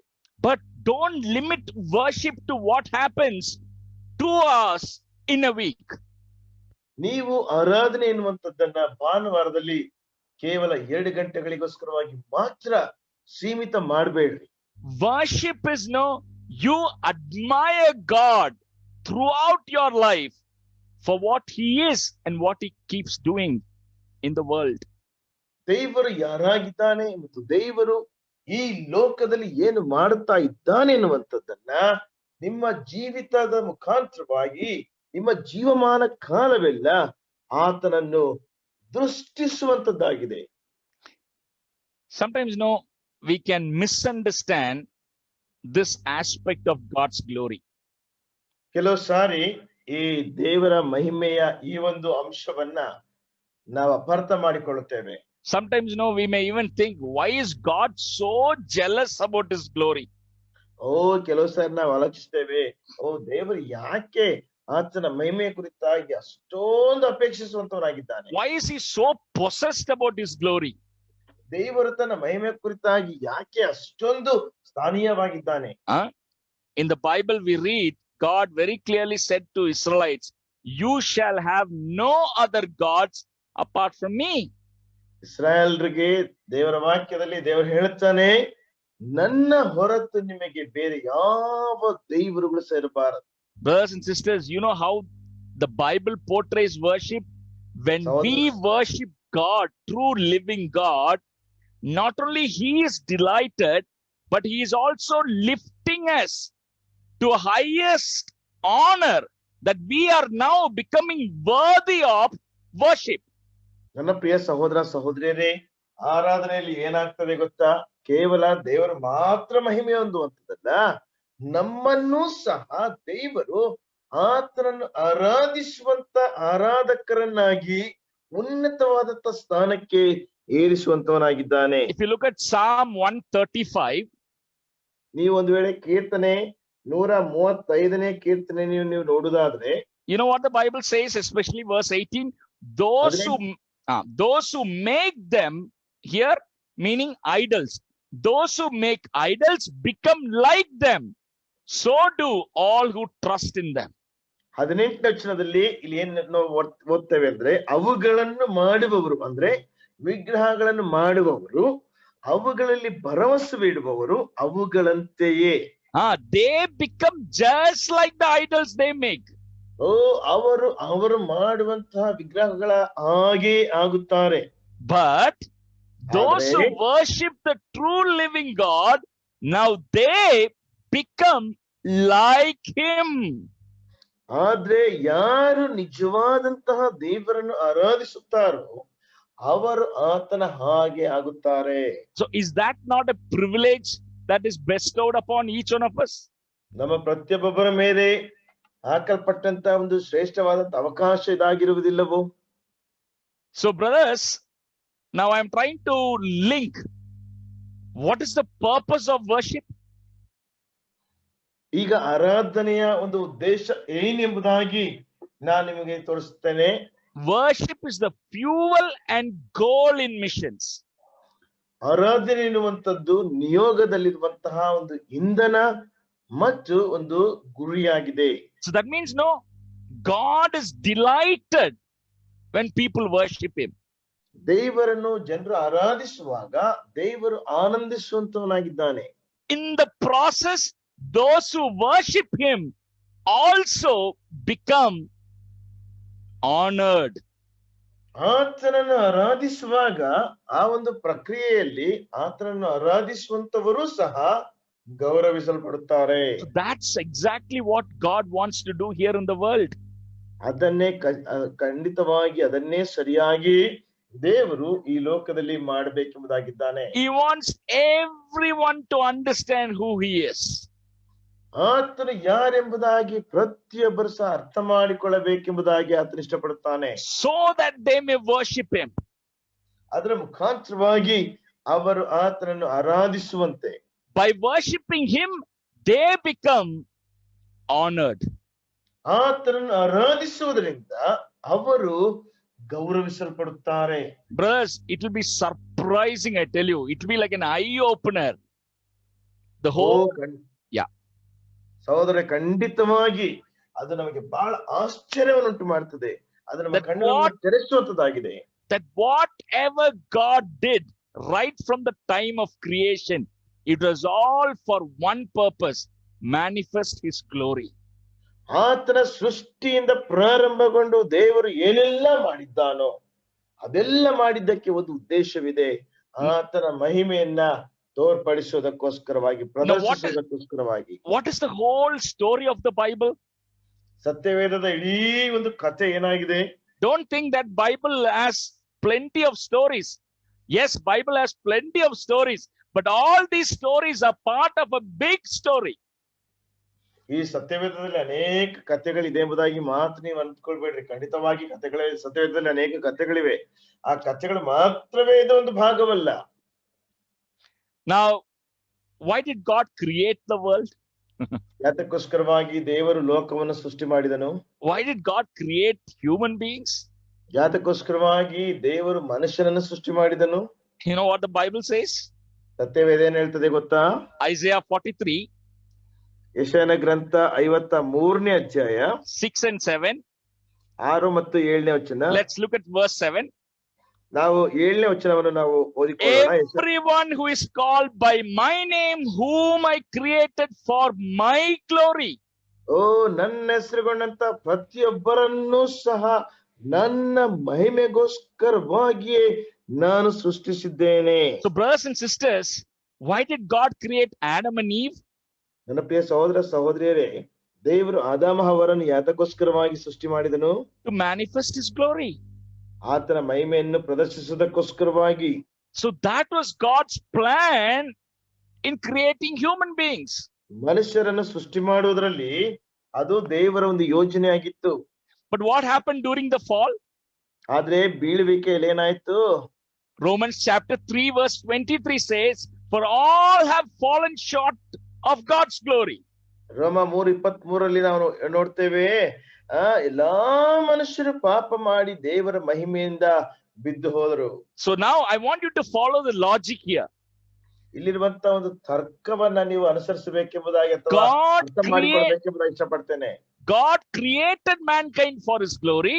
But don't limit worship to what happens 2 hours in a week. ನೀವು ಆರಾಧನೆ ಎನ್ನುವಂತದ್ದನ್ನ ಭಾನುವಾರದಲ್ಲಿ ಕೇವಲ 2 ಗಂಟೆಗಳಿಗೋಸ್ಕರವಾಗಿ ಮಾತ್ರ ಸೀಮಿತ ಮಾಡಬೇಡ್ರಿ. Worship is you admire God throughout your life for what he is and what he keeps doing in the world. ದೇವರು ಯಾರಾಗಿದ್ದಾನೆ ಮತ್ತು ದೇವರು ಈ ಲೋಕದಲ್ಲಿ ಏನು ಮಾಡುತ್ತಾ ಇದ್ದಾನೆ ಎನ್ನುವಂಥದ್ದನ್ನ ನಿಮ್ಮ ಜೀವಿತದ ಮುಖಾಂತರವಾಗಿ ನಿಮ್ಮ ಜೀವಮಾನ ಕಾಲವೆಲ್ಲ ಆತನನ್ನು ದೃಷ್ಟಿಸುವಂತದ್ದಾಗಿದೆ. Sometimes, we can misunderstand this aspect of God's glory. ಕೆಲವು ಸಾರಿ ಈ ದೇವರ ಮಹಿಮೆಯ ಈ ಒಂದು ಅಂಶವನ್ನ ನಾವು ಅಪಾರ್ಥ ಮಾಡಿಕೊಳ್ಳುತ್ತೇವೆ. Sometimes, we may even think, why is God so jealous about his glory? ಕೆಲವು ಸಾರಿ ನಾವು ಆಲೋಚಿಸ್ತೇವೆ, ದೇವರು ಯಾಕೆ ಆತನ ಮಹಿಮೆಯ ಕುರಿತಾಗಿ ಅಷ್ಟೊಂದು ಅಪೇಕ್ಷಿಸುವಂತವನಾಗಿದ್ದಾನೆ? Why is he so possessed about his glory? ದೇವರು ತನ್ನ ಮಹಿಮೆ ಕುರಿತಾಗಿ ಯಾಕೆ ಅಷ್ಟೊಂದು ಸ್ಥಾನೀಯವಾಗಿದ್ದಾನೆ? In the Bible we read, God very clearly said to Israelites, you shall have no other gods apart from me. ಇಸ್ರಾಯೇಲ್ರಿಗೆ ದೇವರ ವಾಕ್ಯದಲ್ಲಿ ದೇವರು ಹೇಳುತ್ತಾನೆ, ನನ್ನ ಹೊರತು ನಿಮಗೆ ಬೇರೆ ಯಾವ ದೇವರುಗಳು ಸೇರಬಾರದು. Brothers and sisters, you know how the Bible portrays worship? When we worship God, true living God, not only he is delighted, but he is also lifting us to highest honor, that we are now becoming worthy of worship. ನನ್ನ ಪ್ರಿಯ ಸಹೋದರ ಸಹೋದರಿಯರೇ, ಆರಾಧನೆಯಲ್ಲಿ ಏನಾಗ್ತದೆ ಗೊತ್ತಾ? ಕೇವಲ ದೇವರು ಮಾತ್ರ ಮಹಿಮೆ ಹೊಂದುವಂತದ್ದಲ್ಲ, ನಮ್ಮನ್ನೂ ಸಹ ದೇವರು ಆತನನ್ನು ಆರಾಧಿಸುವಂತ ಆರಾಧಕರನ್ನಾಗಿ ಉನ್ನತವಾದಂತ ಸ್ಥಾನಕ್ಕೆ ಏರಿಸುವಂತವನಾಗಿದ್ದಾನೆ. If you look at Psalm 135, ನೀವು ಒಂದು ವೇಳೆ ಕೀರ್ತನೆ 135ನೇ ಕೀರ್ತನೆ ನೀವು ನೋಡುವುದಾದ್ರೆ, you know what the Bible says, especially verse 18, those who make them, here meaning idols, those who make idols become like them, so do all who trust in them. 18ನೇ ವಚನದಲ್ಲಿ ಇಲ್ಲಿ ಏನ್ ನಾವು ಓದ್ತೇವೆ ಅಂದ್ರೆ, ಅವುಗಳನ್ನು ಮಾಡುವವರು ಅಂದ್ರೆ ವಿಗ್ರಹಗಳನ್ನು ಮಾಡುವವರು, ಅವುಗಳಲ್ಲಿ ಭರವಸೆ ಇಡುವವರು ಅವುಗಳಂತೆಯೇ, they become just like the idols they make. ಅವರು ಮಾಡುವಂತಹ ವಿಗ್ರಹಗಳ ಹಾಗೆ ಆಗುತ್ತಾರೆ. But those who worship the true living God, now they become like him. ಆದ್ರೆ ಯಾರು ನಿಜವಾದಂತಹ ದೇವರನ್ನು ಆರಾಧಿಸುತ್ತಾರೋ ಅವರು ಆತನ ಹಾಗೆ ಆಗುತ್ತಾರೆ. So is that not a privilege that is bestowed upon each one of us? ನಮ್ಮ ಪ್ರತಿಯೊಬ್ಬರ ಮೇಲೆ ಹಾಕಲ್ಪಟ್ಟಂತ ಒಂದು ಶ್ರೇಷ್ಠವಾದಂತ ಅವಕಾಶ ಇದಾಗಿರುವುದಿಲ್ಲವೋ? So brothers, now I am trying to link what is the purpose of worship. ಈಗ ಆರಾಧನೆಯ ಒಂದು ಉದ್ದೇಶ ಏನೆಂಬುದಾಗಿ ನಾನು ನಿಮಗೆ ತೋರಿಸುತ್ತೇನೆ. Worship is the fuel and goal in missions. ಆರಾಧನೆ ಎನ್ನುವಂಥದ್ದು ನಿಯೋಗದಲ್ಲಿರುವಂತಹ ಒಂದು ಇಂಧನ ಮತ್ತು ಒಂದು ಗುರಿಯಾಗಿದೆ. So that means God is delighted when people worship him. ದೇವರನ್ನು ಜನರು ಆರಾಧಿಸುವಾಗ ದೇವರು ಆನಂದಿಸುವಂತವನಾಗಿದ್ದಾನೆ. In the process, those who worship him also become honored. ಆತನನ್ನು ಆರಾಧಿಸುವಾಗ ಆ ಒಂದು ಪ್ರಕ್ರಿಯೆಯಲ್ಲಿ ಆತನನ್ನು ಆರಾಧಿಸುವಂತವರು ಸಹ ಗೌರವಿಸಲ್ಪಡುತ್ತಾರೆ. So that's exactly what God wants to do here in the world. ಅದನ್ನೇ ಖಂಡಿತವಾಗಿ ಅದನ್ನೇ ಸರಿಯಾಗಿ ದೇವರು ಈ ಲೋಕದಲ್ಲಿ ಮಾಡಬೇಕೆಂಬುದಾಗಿದ್ದಾನೆ. He wants everyone to understand who he is. ಆತನು ಯಾರೆಂಬುದಾಗಿ ಪ್ರತಿಯೊಬ್ಬರು ಸಹ ಅರ್ಥ ಮಾಡಿಕೊಳ್ಳಬೇಕೆಂಬುದಾಗಿ ಆತನು ಇಷ್ಟಪಡುತ್ತಾನೆ. So that they may worship him. ಅದರ ಮುಖಾಂತರವಾಗಿ ಅವರು ಆತನನ್ನು ಆರಾಧಿಸುವಂತೆ. By worshiping him, they become honored. ಆತನನ್ನು ಆರಾಧಿಸುವುದರಿಂದ ಅವರು ಗೌರವಿಸಲ್ಪಡುತ್ತಾರೆ. Brothers, it will be surprising, I tell you. It will be like an eye opener. The whole ಸಹೋದರ, ಖಂಡಿತವಾಗಿ ಅದು ನಮಗೆ ಬಹಳ ಆಶ್ಚರ್ಯವನ್ನುಂಟು ಮಾಡ್ತದೆ. ಅದು ನಮ್ಮ ಕಣ್ಣನ್ನು ತೆರೆಸುವಂತದ್ದಾಗಿದೆ. That whatever God did right from the time of creation, it was all for one purpose: manifest his glory. ಆತನ ಸೃಷ್ಟಿಯಿಂದ ಪ್ರಾರಂಭಗೊಂಡು ದೇವರು ಏನೆಲ್ಲ ಮಾಡಿದ್ದಾನೋ ಅದೆಲ್ಲ ಮಾಡಿದ್ದಕ್ಕೆ ಒಂದು ಉದ್ದೇಶವಿದೆ. ಆತನ ಮಹಿಮೆಯನ್ನ ತೋರ್ಪಡಿಸೋದಕ್ಕೋಸ್ಕರವಾಗಿ, ಪ್ರದರ್ಶಿಸೋದಕ್ಕೋಸ್ಕರವಾಗಿ. What is the whole story of the Bible? ಸತ್ಯವೇದದ ಇಡೀ ಒಂದು ಕಥೆ ಏನಾಗಿದೆ? Don't think that Bible has plenty of stories. Yes, Bible has plenty of stories, but all these stories are part of a big story. ಈ ಸತ್ಯವೇದದಲ್ಲಿ ಅನೇಕ ಕಥೆಗಳಿದೆ ಎಂಬುದಾಗಿ ಮಾತ್ರ ನೀವು ಅಂದ್ಕೊಳ್ಬೇಡ್ರಿ. ಖಂಡಿತವಾಗಿ ಸತ್ಯವೇದದಲ್ಲಿ ಅನೇಕ ಕಥೆಗಳಿವೆ. ಆ ಕಥೆಗಳು ಮಾತ್ರವೇ ಇದೊಂದು ಭಾಗವಲ್ಲ. Now, why did God create the world? ಯಾತಕ್ಕೋಸ್ಕರವಾಗಿ ದೇವರು ಲೋಕವನ್ನು ಸೃಷ್ಟಿ ಮಾಡಿದನು? Why did God create human beings? ಯಾತಕ್ಕೋಸ್ಕರವಾಗಿ ದೇವರು ಮನುಷ್ಯನನ್ನು ಸೃಷ್ಟಿ ಮಾಡಿದನು? You know what the Bible says? ಸತ್ಯವೇದ ಏನ್ ಹೇಳ್ತದೆ ಗೊತ್ತಾ? Isaiah 43, ಯೆಶಾಯನ ಗ್ರಂಥ 53ನೇ ಅಧ್ಯಾಯ 6 and 7. 6 ಮತ್ತು 7ನೇ ವಚನ. Let's look at verse 7. ನಾವು 7ನೇ ವಚನವನ್ನು ನಾವು ಓದಿಕೊಳ್ಳೋಣ. Everyone who is called by my name, whom I created for my glory. ಓ, ನನ್ನ ಹೆಸರುಗೊಂಡಂತ ಪ್ರತಿಯೊಬ್ಬರನ್ನೂ ಸಹ ನನ್ನ ಮಹಿಮೆಗೋಸ್ಕರವಾಗಿಯೇ ನಾನು ಸೃಷ್ಟಿಸಿದ್ದೇನೆ. So brothers and sisters, why did God create Adam and Eve? ನನ್ನ ಪ್ರಿಯ ಸಹೋದರ ಸಹೋದರಿಯರೇ, ದೇವರು ಆದಾಮ ಹವ್ವರನ್ನು ಯಾತಕ್ಕೋಸ್ಕರವಾಗಿ ಸೃಷ್ಟಿ ಮಾಡಿದನು? To manifest his glory. ಆತನ ಮಹಿಮೆಯನ್ನು ಪ್ರದರ್ಶಿಸುವುದಕ್ಕೋಸ್ಕರವಾಗಿ. So that was God's plan in creating human beings. ಮನುಷ್ಯರನ್ನು ಸೃಷ್ಟಿ ಮಾಡುವುದರಲ್ಲಿ ಅದು ದೇವರ ಒಂದು ಯೋಜನೆ ಆಗಿತ್ತು. But what happened during the fall? ಆದ್ರೆ ಬೀಳುವಿಕೆಯಲ್ಲಿ ಏನಾಯ್ತು? Romans chapter 3 verse 23 says, for all have fallen short of God's glory. ರೋಮ 3:23 ನಾವು ನೋಡ್ತೇವೆ, ಎಲ್ಲಾ ಮನುಷ್ಯರು ಪಾಪ ಮಾಡಿ ದೇವರ ಮಹಿಮೆಯಿಂದ ಬಿದ್ದು ಹೋದರು. So now I want you to follow the logic here. ಇಲ್ಲಿರುವಂತ ಒಂದು ತರ್ಕವನ್ನ ನೀವು ಅನುಸರಿಸಬೇಕೆಂಬುದಾಗಿ ಅಥವಾ ಅರ್ಥ ಮಾಡಿಕೊಳ್ಳಬೇಕೆಂಬುದಾಗಿ ಇಷ್ಟಪಡ್ತೇನೆ. God created mankind for his glory.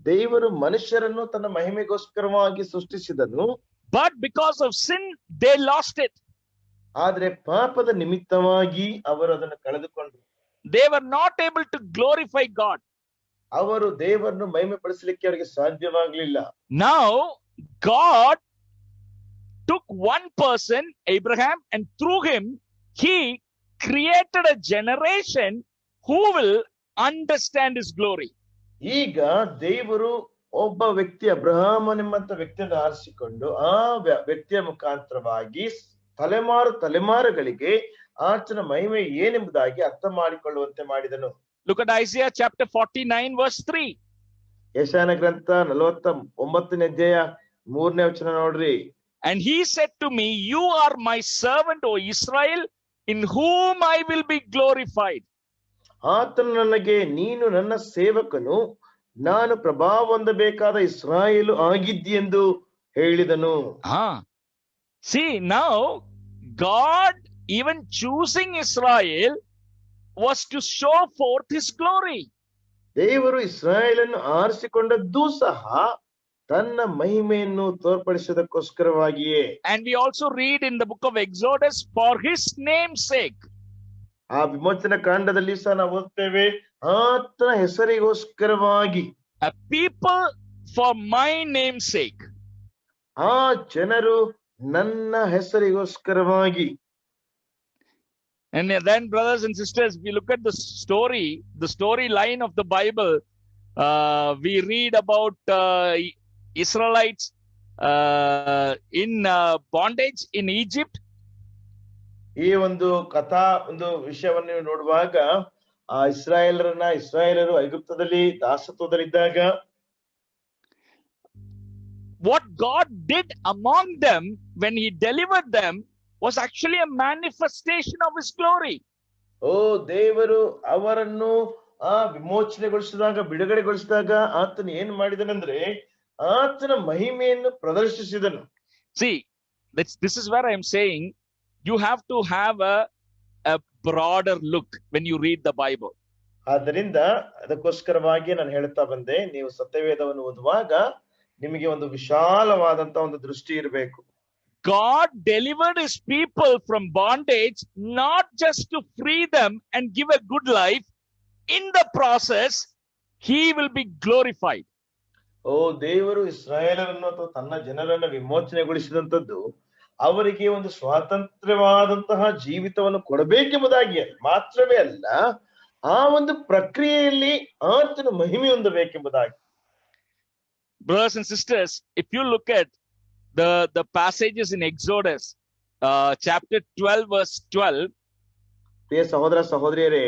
ದೇವರು ಮನುಷ್ಯರನ್ನು ತನ್ನ ಮಹಿಮೆಗೋಸ್ಕರವಾಗಿ ಸೃಷ್ಟಿಸಿದನು. But because of sin, they lost it. ಆದ್ರೆ ಪಾಪದ ನಿಮಿತ್ತವಾಗಿ ಅವರು ಅದನ್ನು ಕಳೆದುಕೊಂಡರು. They were not able to glorify God. ಅವರು ದೇವರನ್ನು ಮಹಿಮೆ ಪಡಿಸಲಿಕ್ಕೆ ಅವರಿಗೆ ಸಾಧ್ಯವಾಗಲಿಲ್ಲ. Now God took one person, Abraham, and through him he created a generation who will understand his glory. ಈಗ ದೇವರು ಒಬ್ಬ ವ್ಯಕ್ತಿ, ಅಬ್ರಹಾಮನೆಂಬಂತ ವ್ಯಕ್ತಿಯನ್ನು ಆರಿಸಿಕೊಂಡು ಆ ವ್ಯಕ್ತಿಯ ಮುಖಾಂತರವಾಗಿ ತಲೆಮಾರುಗಳಿಗೆ ಆತನ ಮಹಿಮೆ ಏನೆಂಬುದಾಗಿ ಅರ್ಥ ಮಾಡಿಕೊಳ್ಳುವಂತೆ ಮಾಡಿದನು. Look at Isaiah chapter 49 verse 3. ಯೆಶಾಯನ ಗ್ರಂಥ 49ನೇ ಅಧ್ಯಾಯ 3ನೇ ವಚನ ನೋಡ್ರಿ. And he said to me, you are my servant, O Israel, in whom I will be glorified. ಆತನು ನನಗೆ, ನೀನು ನನ್ನ ಸೇವಕನು, ನಾನು ಪ್ರಭಾವ ಹೊಂದಬೇಕಾದ ಇಸ್ರಾಯೇಲು ಆಗಿದ್ದೀಯೆಂದು ಹೇಳಿದನು. See, now God even choosing Israel was to show forth his glory. ದೇವರು ಇಸ್ರಾಯೇಲನ್ನು ಆರಿಸಿಕೊಂಡದ್ದು ಸಹ ತನ್ನ ಮಹಿಮೆಯನ್ನು ತೋರ್ಪಡಿಸೋದಕ್ಕೋಸ್ಕರವಾಗಿಯೇ. And we also read in the book of Exodus, for his name's sake. ಆ ವಿಮೋಚನ ಕಾಂಡದಲ್ಲಿ ಸಹ ನಾವು ಓದ್ತೇವೆ, ಆತನ ಹೆಸರಿಗೋಸ್ಕರವಾಗಿ. A people for my name's sake. ಆ ಜನರು ನನ್ನ ಹೆಸರಿಗೋಸ್ಕರವಾಗಿ. And then, brothers and sisters, we look at the storyline of the Bible. We read about Israelites in bondage in Egypt. ಈ ಒಂದು ವಿಷಯವನ್ನು ನೀವು ನೋಡುವಾಗ, ಆ ಇಸ್ರಾಯೇಲರು ಐಗುಪ್ತದಲ್ಲಿ ದಾಸತ್ವದಲ್ಲಿದ್ದಾಗ what God did among them when he delivered them was actually a manifestation of his glory. ಓ, ದೇವರು ಅವರನ್ನು ವಿಮೋಚನೆಗೊಳಿಸಿದಾಗ, ಬಿಡುಗಡೆಗೊಳಿಸಿದಾಗ ಆತನು ಏನ್ ಮಾಡಿದನಂದ್ರೆ ಆತನ ಮಹಿಮೆಯನ್ನು ಪ್ರದರ್ಶಿಸಿದನು. See, this is where I am saying you have to have a broader look when you read the Bible. ಆದ್ದರಿಂದ ಅದಕ್ಕೋಸ್ಕರವಾಗಿ ನಾನು ಹೇಳ್ತಾ ಬಂದೆ, ನೀವು ಸತ್ಯವೇದವನ್ನು ಓದುವಾಗ ನಿಮಗೆ ಒಂದು ವಿಶಾಲವಾದಂತ ಒಂದು ದೃಷ್ಟಿ ಇರಬೇಕು. God delivered his people from bondage not just to free them and give a good life. in the process, he will be glorified. ಓ ದೇವರು ಇಸ್ರಾಯೇಲರನ್ನು ಅಥವಾ ತನ್ನ ಜನರನ್ನು ವಿಮೋಚನೆಗೊಳಿಸಿದಂತದ್ದು ಅವರಿಗೆ ಒಂದು ಸ್ವಾತಂತ್ರ್ಯವಾದಂತಹ ಜೀವಿತವನ್ನು ಕೊಡಬೇಕೆಂಬುದಾಗಿ ಮಾತ್ರವೇ ಅಲ್ಲ, ಆ ಒಂದು ಪ್ರಕ್ರಿಯೆಯಲ್ಲಿ ಆತನು ಮಹಿಮೆ ಹೊಂದಬೇಕೆಂಬುದಾಗಿ. Brothers and sisters, if you look at the passages in Exodus chapter 12 verse 12, ಪ್ರಿಯ ಸಹೋದರ ಸಹೋದರಿಯರೇ,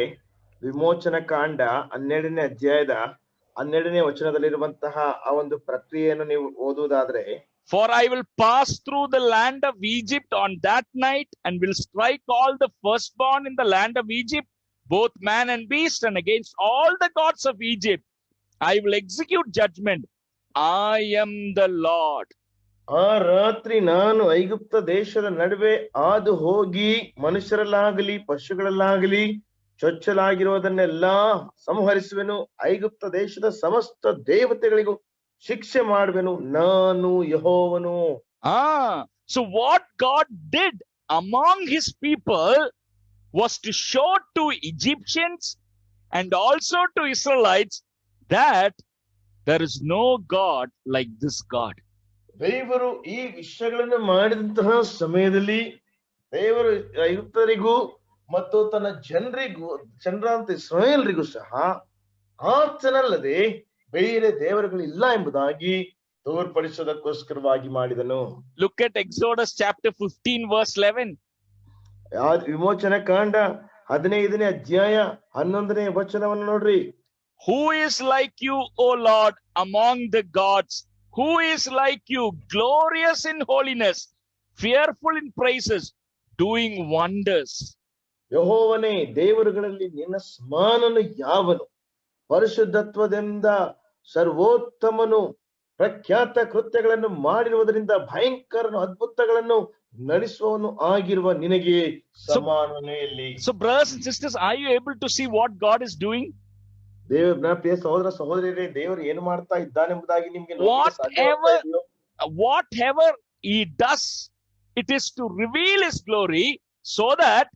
ವಿಮೋಚನ ಕಾಂಡ 12ನೇ ಅಧ್ಯಾಯದ 12ನೇ ವಚನದಲ್ಲಿರುವಂತಹ ಆ ಒಂದು ಪ್ರಕ್ರಿಯೆಯನ್ನು ನೀವು ಓದುವುದಾದ್ರೆ, for I will pass through the land of Egypt on that night and will strike all the firstborn in the land of Egypt, both man and beast, and against all the gods of Egypt I will execute judgment. I am the Lord. ಆ ರಾತ್ರಿ ನಾನು ಐಗುಪ್ತ ದೇಶದ ನಡುವೆ ಹಾದು ಹೋಗಿ ಮನುಷ್ಯರಲ್ಲಾಗಲಿ ಪಶುಗಳಲ್ಲಾಗಲಿ ಚೊಚ್ಚಲಾಗಿರುವುದನ್ನೆಲ್ಲಾ ಸಂಹರಿಸುವೆನು. ಐಗುಪ್ತ ದೇಶದ ಸಮಸ್ತ ದೇವತೆಗಳಿಗೂ ಶಿಕ್ಷೆ ಮಾಡುವೆನು. ನಾನು ಯೆಹೋವನು. So what God did among his people was to show to Egyptians and also to Israelites that there is no God like this God. ದೇವರು ಈ ವಿಷಯಗಳನ್ನು ಮಾಡಿದಂತಹ ಸಮಯದಲ್ಲಿ ದೇವರು ಐಗುಪ್ತರಿಗೂ ಮತ್ತು ತನ್ನ ಜನರಂತ ಇಸ್ರಾಯೇಲರಿಗೂ ಸಹ ಆತನಲ್ಲದೆ ಬೇರೆ ದೇವರುಗಳಿಲ್ಲ ಎಂಬುದಾಗಿ ತೋರ್ಪಡಿಸೋದಕ್ಕೋಸ್ಕರವಾಗಿ ಮಾಡಿದನು. Look at Exodus chapter 15 verse 11. ವಿಮೋಚನ ಕಾಂಡ 15ನೇ ಅಧ್ಯಾಯ 11ನೇ ವಚನವನ್ನು ನೋಡ್ರಿ. Who is like you, O Lord, among the gods? Who is like you, glorious in holiness, fearful in praises, doing wonders? ಯೆಹೋವನೇ, ದೇವರುಗಳಲ್ಲಿ ನಿನ್ನ ಸಮಾನನು ಯಾವನು? ಪರಿಶುದ್ಧತ್ವದಿಂದ ಸರ್ವೋತ್ತಮನು, ಪ್ರಖ್ಯಾತ ಕೃತ್ಯಗಳನ್ನು ಮಾಡಿರುವುದರಿಂದ ಭಯಂಕರನು, ಅದ್ಭುತಗಳನ್ನು ನಡೆಸುವವನು ಆಗಿರುವ ನಿನಗೆ ಸಮಾನನೇ ಇಲ್ಲಿ. So brothers and sisters, are you able to see what God is doing? ದೇವರ ಪ್ರಿಯ ಸಹೋದರ ಸಹೋದರಿಯರೇ, ದೇವರು ಏನು ಮಾಡ್ತಾ ಇದ್ದಾನೆಂಬುದಾಗಿ ನಿಮಗೆ whatever he does, it is to reveal his glory, so that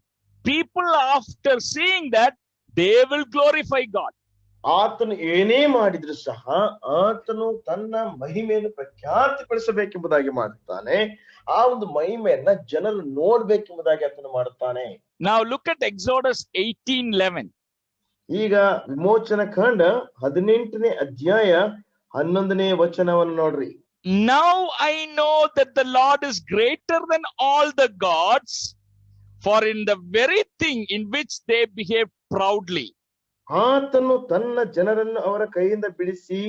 people after seeing that they will glorify God. ಆತನು ಏನೇ ಮಾಡಿದ್ರು ಸಹ ಆತನು ತನ್ನ ಮಹಿಮೆಯನ್ನು ಪ್ರಖ್ಯಾತಿಪಡಿಸಬೇಕೆಂಬುದಾಗಿ ಮಾಡುತ್ತಾನೆ. ಆ ಒಂದು ಮಹಿಮೆಯನ್ನ ಜನರು ನೋಡ್ಬೇಕೆಂಬುದಾಗಿ ಆತನು ಮಾಡುತ್ತಾನೆ. Now look at Exodus 18:11. ಈಗ ವಿಮೋಚನ ಕಾಂಡ 18ನೇ ಅಧ್ಯಾಯ 11ನೇ ವಚನವನ್ನು ನೋಡ್ರಿ. Now I know that the Lord is greater than all the gods, for in the very thing in which they behave proudly. ಆತನು ತನ್ನ ಜನರನ್ನು ಅವರ ಕೈಯಿಂದ ಬಿಡಿಸಿ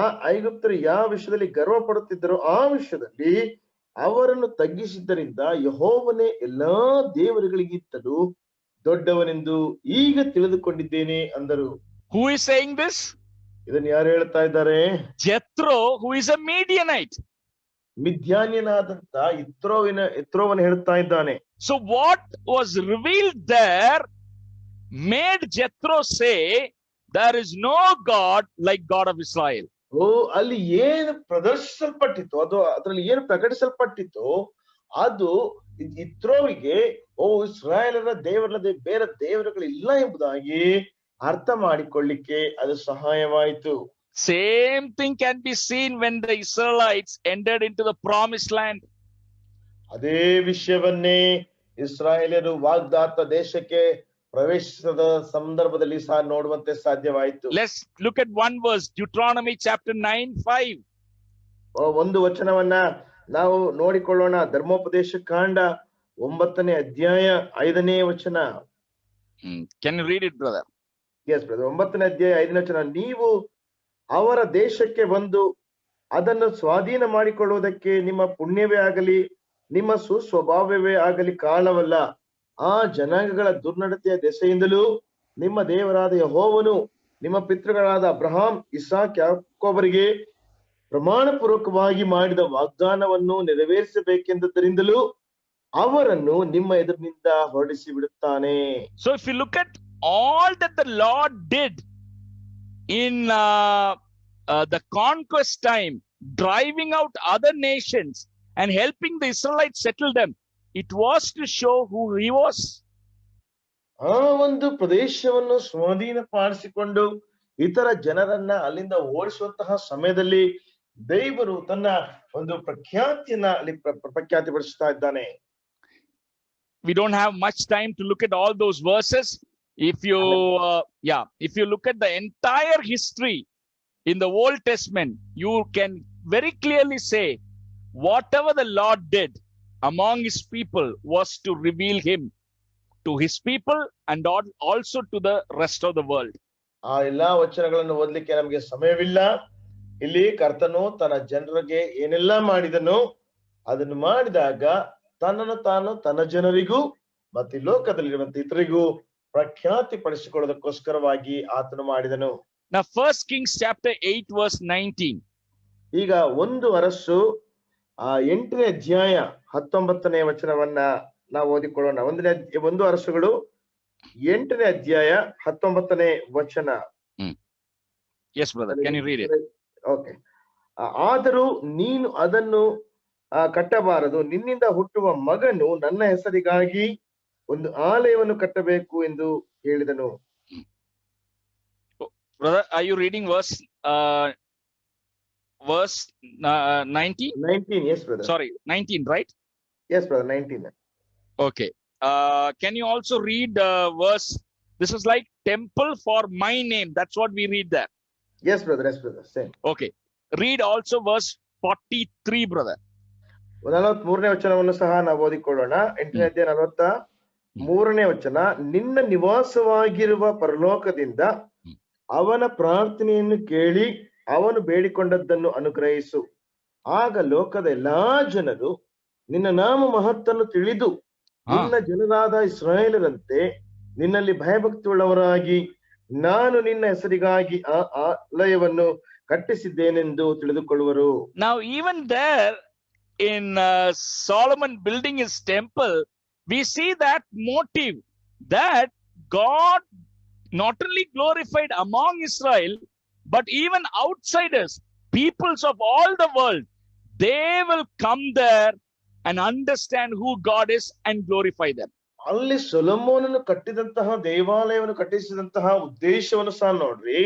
ಆ ಐಗುಪ್ತರು ಯಾವ ವಿಷಯದಲ್ಲಿ ಗರ್ವ ಪಡುತ್ತಿದ್ದರೋ ಆ ವಿಷಯದಲ್ಲಿ ಅವರನ್ನು ತಗ್ಗಿಸಿದ್ದರಿಂದ ಯೆಹೋವನೇ ಎಲ್ಲಾ ದೇವರುಗಳಿಗಿಂತಲೂ ದೊಡ್ಡವನೆಂದು ಈಗ ತಿಳಿದುಕೊಂಡಿದ್ದೇನೆ ಅಂದರು. Who is saying this? ಇದನ್ನು ಯಾರು ಹೇಳ್ತಾ ಇದ್ದಾರೆ? Jethro, who is a Midianite. ಮಿದ್ಯಾನ್ಯನಾದಂತ ಇತ್ರೋವನು ಹೇಳ್ತಾ ಇದ್ದಾನೆ. So what was revealed there made Jethro say there is no God like God of Israel. ಅಲ್ಲಿ ಏನು ಪ್ರದರ್ಶಿಸಲ್ಪಟ್ಟಿತ್ತು, ಅದರಲ್ಲಿ ಏನು ಪ್ರಕಟಿಸಲ್ಪಟ್ಟಿತ್ತು, ಅದು ಇತ್ರೋವಿಗೆ ಇಸ್ರಾಯೇಲರ ದೇವರಲ್ಲದೆ ಬೇರೆ ದೇವರುಗಳಿಲ್ಲ ಎಂಬುದಾಗಿ ಅರ್ಥ ಮಾಡಿಕೊಳ್ಳಿಕ್ಕೆ ಅದು ಸಹಾಯವಾಯಿತು. Same thing can be seen when the Israelites entered into the promised land. ಅದೇ ವಿಷಯವನ್ನೇ ಇಸ್ರಾಯೇಲರು ವಾಗ್ದಾತ ದೇಶಕ್ಕೆ ಪ್ರವೇಶಿಸಿದ ಸಂದರ್ಭದಲ್ಲಿ ಸಹ ನೋಡುವಂತೆ ಸಾಧ್ಯವಾಯಿತು. Let's look at one verse, Deuteronomy chapter 9:5. ಒಂದು ವಚನವನ್ನ ನಾವು ನೋಡಿಕೊಳ್ಳೋಣ. ಧರ್ಮೋಪದೇಶ ಕಾಂಡ 9ನೇ ಅಧ್ಯಾಯ 5ನೇ ವಚನ. Can you read it, brother? Yes, brother. 9ನೇ ಅಧ್ಯಾಯ 5ನೇ ವಚನ. ನೀವು ಅವರ ದೇಶಕ್ಕೆ ಬಂದು ಅದನ್ನು ಸ್ವಾಧೀನ ಮಾಡಿಕೊಳ್ಳುವುದಕ್ಕೆ ನಿಮ್ಮ ಪುಣ್ಯವೇ ಆಗಲಿ ನಿಮ್ಮ ಸುಸ್ವಭಾವವೇ ಆಗಲಿ ಕಾರಣವಲ್ಲ. ಆ ಜನಾಂಗಗಳ ದುರ್ನಡತೆಯ ದೆಸೆಯಿಂದಲೂ ನಿಮ್ಮ ದೇವರಾದ ಯೆಹೋವನು ನಿಮ್ಮ ಪಿತೃಗಳಾದ ಅಬ್ರಹಾಂ, ಇಸಾಕ್, ಯಾಕೋಬರಿಗೆ ಪ್ರಮಾಣ ಪೂರ್ವಕವಾಗಿ ಮಾಡಿದ ವಾಗ್ದಾನವನ್ನು ನೆರವೇರಿಸಬೇಕೆಂದರಿಂದಲೂ ಅವರನ್ನು ನಿಮ್ಮ ಎದುರಿನಿಂದ ಹೊರಡಿಸಿ ಬಿಡುತ್ತಾನೆ. So if you look at all that the Lord did in the conquest time, driving out other nations and helping the Israelites settle them, it was to show who he was. ಆ ಒಂದು ಪ್ರದೇಶವನ್ನು ಸ್ವಾಧೀನಪಡಿಸಿಕೊಂಡು ಇತರ ಜನರನ್ನ ಅಲ್ಲಿಂದ ಓಡಿಸುವಂತಹ ಸಮಯದಲ್ಲಿ ದೇವರು ತನ್ನ ಒಂದು ಪ್ರಖ್ಯಾತಿಯನ್ನ ಅಲ್ಲಿ ಪ್ರಖ್ಯಾತಿ ಪಡಿಸ್ತಾ ಇದ್ದಾನೆ. We don't have much time to look at all those verses. If you if you look at the entire history in the Old Testament, you can very clearly say whatever the Lord did among his people was to reveal him to his people and also to the rest of the world. ಆ ಎಲ್ಲಾ ವಚನಗಳನ್ನು ಓದ್ಲಿಕ್ಕೆ ನಮಗೆ ಸಮಯವಿಲ್ಲ. ಇಲ್ಲಿ ಕರ್ತನು ತನ್ನ ಜನರಿಗೆ ಏನೆಲ್ಲ ಮಾಡಿದನು, ಅದನ್ನು ಮಾಡಿದಾಗ ತನ್ನನ್ನು ತಾನು ತನ್ನ ಜನರಿಗೂ ಮತ್ತೆ ಲೋಕದಲ್ಲಿರುವಂತ ಇತರಿಗೂ ಪ್ರಖ್ಯಾತಿ ಪಡಿಸಿಕೊಳ್ಳೋದಕ್ಕೋಸ್ಕರವಾಗಿ ಆತನು ಮಾಡಿದನು. Now 1 Kings chapter 8 verse 19. ಈಗ 1 ಅರಸು 8ನೇ ಅಧ್ಯಾಯ 19ನೇ ವಚನವನ್ನ ನಾವು ಓದಿಕೊಳ್ಳೋಣ. 1 ಅರಸುಗಳು 8ನೇ ಅಧ್ಯಾಯ 19ನೇ ವಚನ. Yes brother, can you read it? Okay. ಆದರೂ ನೀನು ಅದನ್ನು ಕಟ್ಟಬಾರದು, ನಿನ್ನಿಂದ ಹುಟ್ಟುವ ಮಗನು ನನ್ನ ಹೆಸರಿಗಾಗಿ ಒಂದು ಆಲಯವನ್ನು ಕಟ್ಟಬೇಕು ಎಂದು ಹೇಳಿದನು. Brother, are you reading verse 19? 19, yes brother. Sorry, 19, right? Yes brother, 19. Okay. Can you also read verse? This is like temple for my name. That's what we read there. Yes brother, same. Okay. Read also verse 43, brother. 43ನೇ ವಚನವನ್ನು ಸಹ ನಾವು ಓದಿಕೊಳ್ಳೋಣ. 8ನೇ ಅಧ್ಯಾಯ 43ನೇ ವಚನ. ನಿನ್ನ ನಿವಾಸವಾಗಿರುವ ಪರಲೋಕದಿಂದ ಅವನ ಪ್ರಾರ್ಥನೆಯನ್ನು ಕೇಳಿ ಅವನು ಬೇಡಿಕೊಂಡದ್ದನ್ನು ಅನುಗ್ರಹಿಸು. ಆಗ ಲೋಕದ ಎಲ್ಲಾ ಜನರು ನಿನ್ನ ನಾಮ ಮಹತ್ತನ್ನು ತಿಳಿದು ನಿನ್ನ ಜನರಾದ ಇಸ್ರಾಯೇಲರಂತೆ ನಿನ್ನಲ್ಲಿ ಭಯಭಕ್ತಿಯುಳ್ಳವರಾಗಿ ನಾನು ನಿನ್ನ ಹೆಸರಿಗಾಗಿ ಆ ಆಲಯವನ್ನು ಕಟ್ಟಿಸಿದ್ದೇನೆಂದು ತಿಳಿದುಕೊಳ್ಳುವರು. Now even there in Solomon building his temple, we see that motive that God not only glorified among Israel, but even outsiders, peoples of all the world, they will come there and understand who God is and glorify them. ಅಲ್ಲಿ ಸೊಲೊಮೋನನು ಕಟ್ಟಿದಂತಹ ದೇವಾಲಯವನ್ನು ಕಟ್ಟಿಸಿದಂತಹ ಉದ್ದೇಶವನ್ನು ಸಹ ನೋಡ್ರಿ.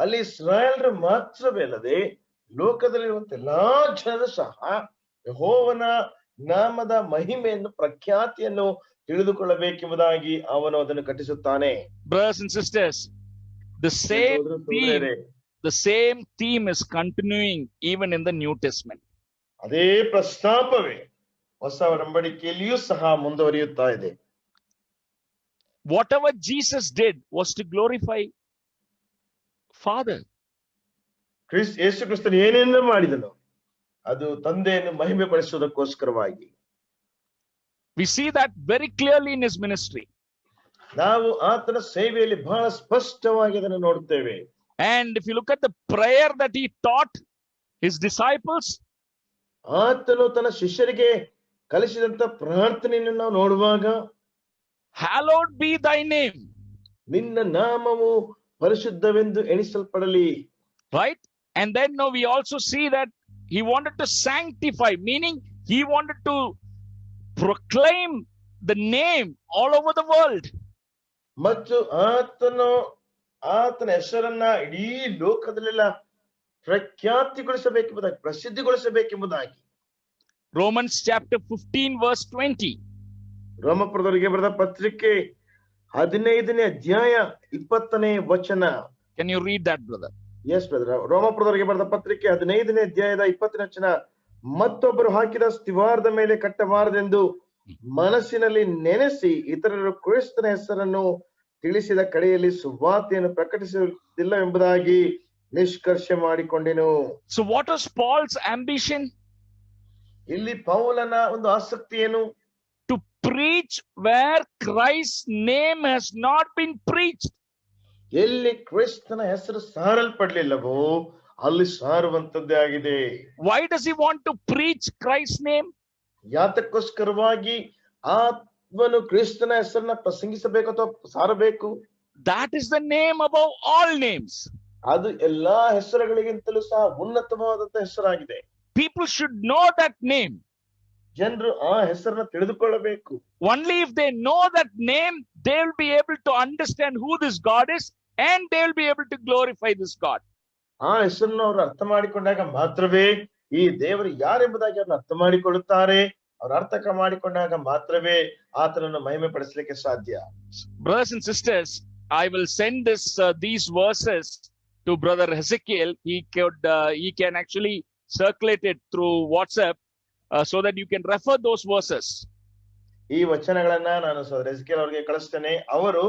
ಅಲ್ಲಿ ಇಸ್ರಾಯೇಲ್ರು ಮಾತ್ರವೇ ಅಲ್ಲದೆ ಲೋಕದಲ್ಲಿರುವಂತ ಎಲ್ಲಾ ಜನರು ಸಹ ಯೆಹೋವನ ನಾಮದ ಮಹಿಮೆಯನ್ನು ಪ್ರಖ್ಯಾತಿಯನ್ನು ತಿಳಿದುಕೊಳ್ಳಬೇಕೆಂಬುದಾಗಿ ಅವನು ಅದನ್ನು ಕಟ್ಟಿಸುತ್ತಾನೆ. Brothers and sisters, the same theme is continuing even in the New Testament. ಅದೇ ಪ್ರಸ್ತಾಪವೇ ಹೊಸ ಒಡಂಬಡಿಕೆಯಲ್ಲಿಯೂ ಸಹ ಮುಂದುವರಿಯುತ್ತಾ ಇದೆ. Whatever Jesus did was to glorify Father. ಯೇಸು ಕ್ರಿಸ್ತನು ಏನೇನು ಮಾಡಿದನು ಅದು ತಂದೆಯನ್ನು ಮಹಿಮೆ ಪಡಿಸುವುದಕ್ಕೋಸ್ಕರವಾಗಿ. We see that very clearly in his ministry. ನಾವು ಆತನ ಸೇವೆಯಲ್ಲಿ ಬಹಳ ಸ್ಪಷ್ಟವಾಗಿ ಅದನ್ನು ನೋಡುತ್ತೇವೆ. And if you look at the prayer that he taught his disciples, ಆತನು ತನ್ನ ಶಿಷ್ಯರಿಗೆ ಕಲಿಸಿದಂತ ಪ್ರಾರ್ಥನೆಯನ್ನು ನಾವು ನೋಡುವಾಗ, hallowed be thy name, ನಿನ್ನ ನಾಮವು ಪರಿಶುದ್ಧವೆಂದು ಎಣಿಸಲ್ಪಡಲಿ. Right? And then now we also see that he wanted to sanctify, meaning he wanted to proclaim the name all over the world. ಮತ್ತು ಆತನ ಹೆಸರನ್ನ ಇಡೀ ಲೋಕದಲ್ಲೆಲ್ಲ ಪ್ರಖ್ಯಾತಿಗೊಳಿಸಬೇಕೆಂಬುದಾಗಿ, ಪ್ರಸಿದ್ಧಿಗೊಳಿಸಬೇಕೆಂಬುದಾಗಿ. Romans chapter 15 verse 20. ರೋಮಪುರದವರಿಗೆ ಬರೆದ ಪತ್ರಿಕೆ 15ನೇ ಅಧ್ಯಾಯ 20ನೇ ವಚನ. Can you read that, brother? Yes brother. ರೋಮಪುರದವರಿಗೆ ಬರೆದ ಪತ್ರಿಕೆ 15ನೇ ಅಧ್ಯಾಯದ 20ನೇ ವಚನ. ಮತ್ತೊಬ್ಬರು ಹಾಕಿದ ಸ್ತಿವಾರದ ಮೇಲೆ ಕಟ್ಟಬಾರದೆಂದು ಮನಸ್ಸಿನಲ್ಲಿ ನೆನೆಸಿ ಇತರರು ಕ್ರಿಸ್ತನ ಹೆಸರನ್ನು ತಿಳಿಸಿದ ಕಡೆಯಲ್ಲಿ ಸುವಾರ್ತೆಯನ್ನು ಪ್ರಕಟಿಸುವುದಿಲ್ಲವೆಂಬುದಾಗಿ ನಿಷ್ಕರ್ಷೆ ಮಾಡಿಕೊಂಡೆನು. So what was Paul's ambition? ಇಲ್ಲಿ ಪೌಲನ ಒಂದು ಆಸಕ್ತಿ ಏನು? To preach where Christ's name has not been preached. ಎಲ್ಲಿ ಕ್ರಿಸ್ತನ ಹೆಸರು ಸಾರಲ್ಪಡಲಿಲ್ಲವೋ ಅಲ್ಲಿ ಸಾರುವಂತದ್ದೇ ಆಗಿದೆ. Why does he want to preach Christ's name? ಯಾತಕ್ಕೋಸ್ಕರವಾಗಿ ಆತ್ಮನು ಕ್ರಿಸ್ತನ ಹೆಸರನ್ನ ಪ್ರಸಂಗಿಸಬೇಕು ಅಥವಾ ಸಾರಬೇಕು? That is the name above all names. ಅದು ಎಲ್ಲಾ ಹೆಸರುಗಳಿಗಿಂತಲೂ ಸಹ ಉನ್ನತವಾದಂತ ಹೆಸರಾಗಿದೆ. People should know that name. ಜನರು ಆ ಹೆಸರನ್ನ ತಿಳಿದುಕೊಳ್ಳಬೇಕು. Only if they know that name, they will be able to understand who this God is, and they will be able to glorify this God. ಆ ಹೆಸರನ್ನು ಅವರು ಅರ್ಥ ಮಾಡಿಕೊಂಡಾಗ ಮಾತ್ರವೇ ಈ ದೇವರು ಯಾರೆಂಬುದಾಗಿ ಅವ್ರನ್ನ ಅರ್ಥ ಮಾಡಿಕೊಳ್ಳುತ್ತಾರೆ. ಅವ್ರ ಅರ್ಥ ಮಾಡಿಕೊಂಡಾಗ ಮಾತ್ರವೇ ಆತನನ್ನು ಮಹಿಮೆ ಪಡಿಸಲಿಕ್ಕೆ ಸಾಧ್ಯ. Brothers and sisters, I will send these verses to Brother Hezekiel. He can actually circulate it through WhatsApp so that you can refer those verses. ಈ ವಚನಗಳನ್ನ ನಾನು ಸಹೋದರ ಹೆಜ್ಕೇಲ್ ಅವರಿಗೆ ಕಳಿಸ್ತೇನೆ. ಅವರು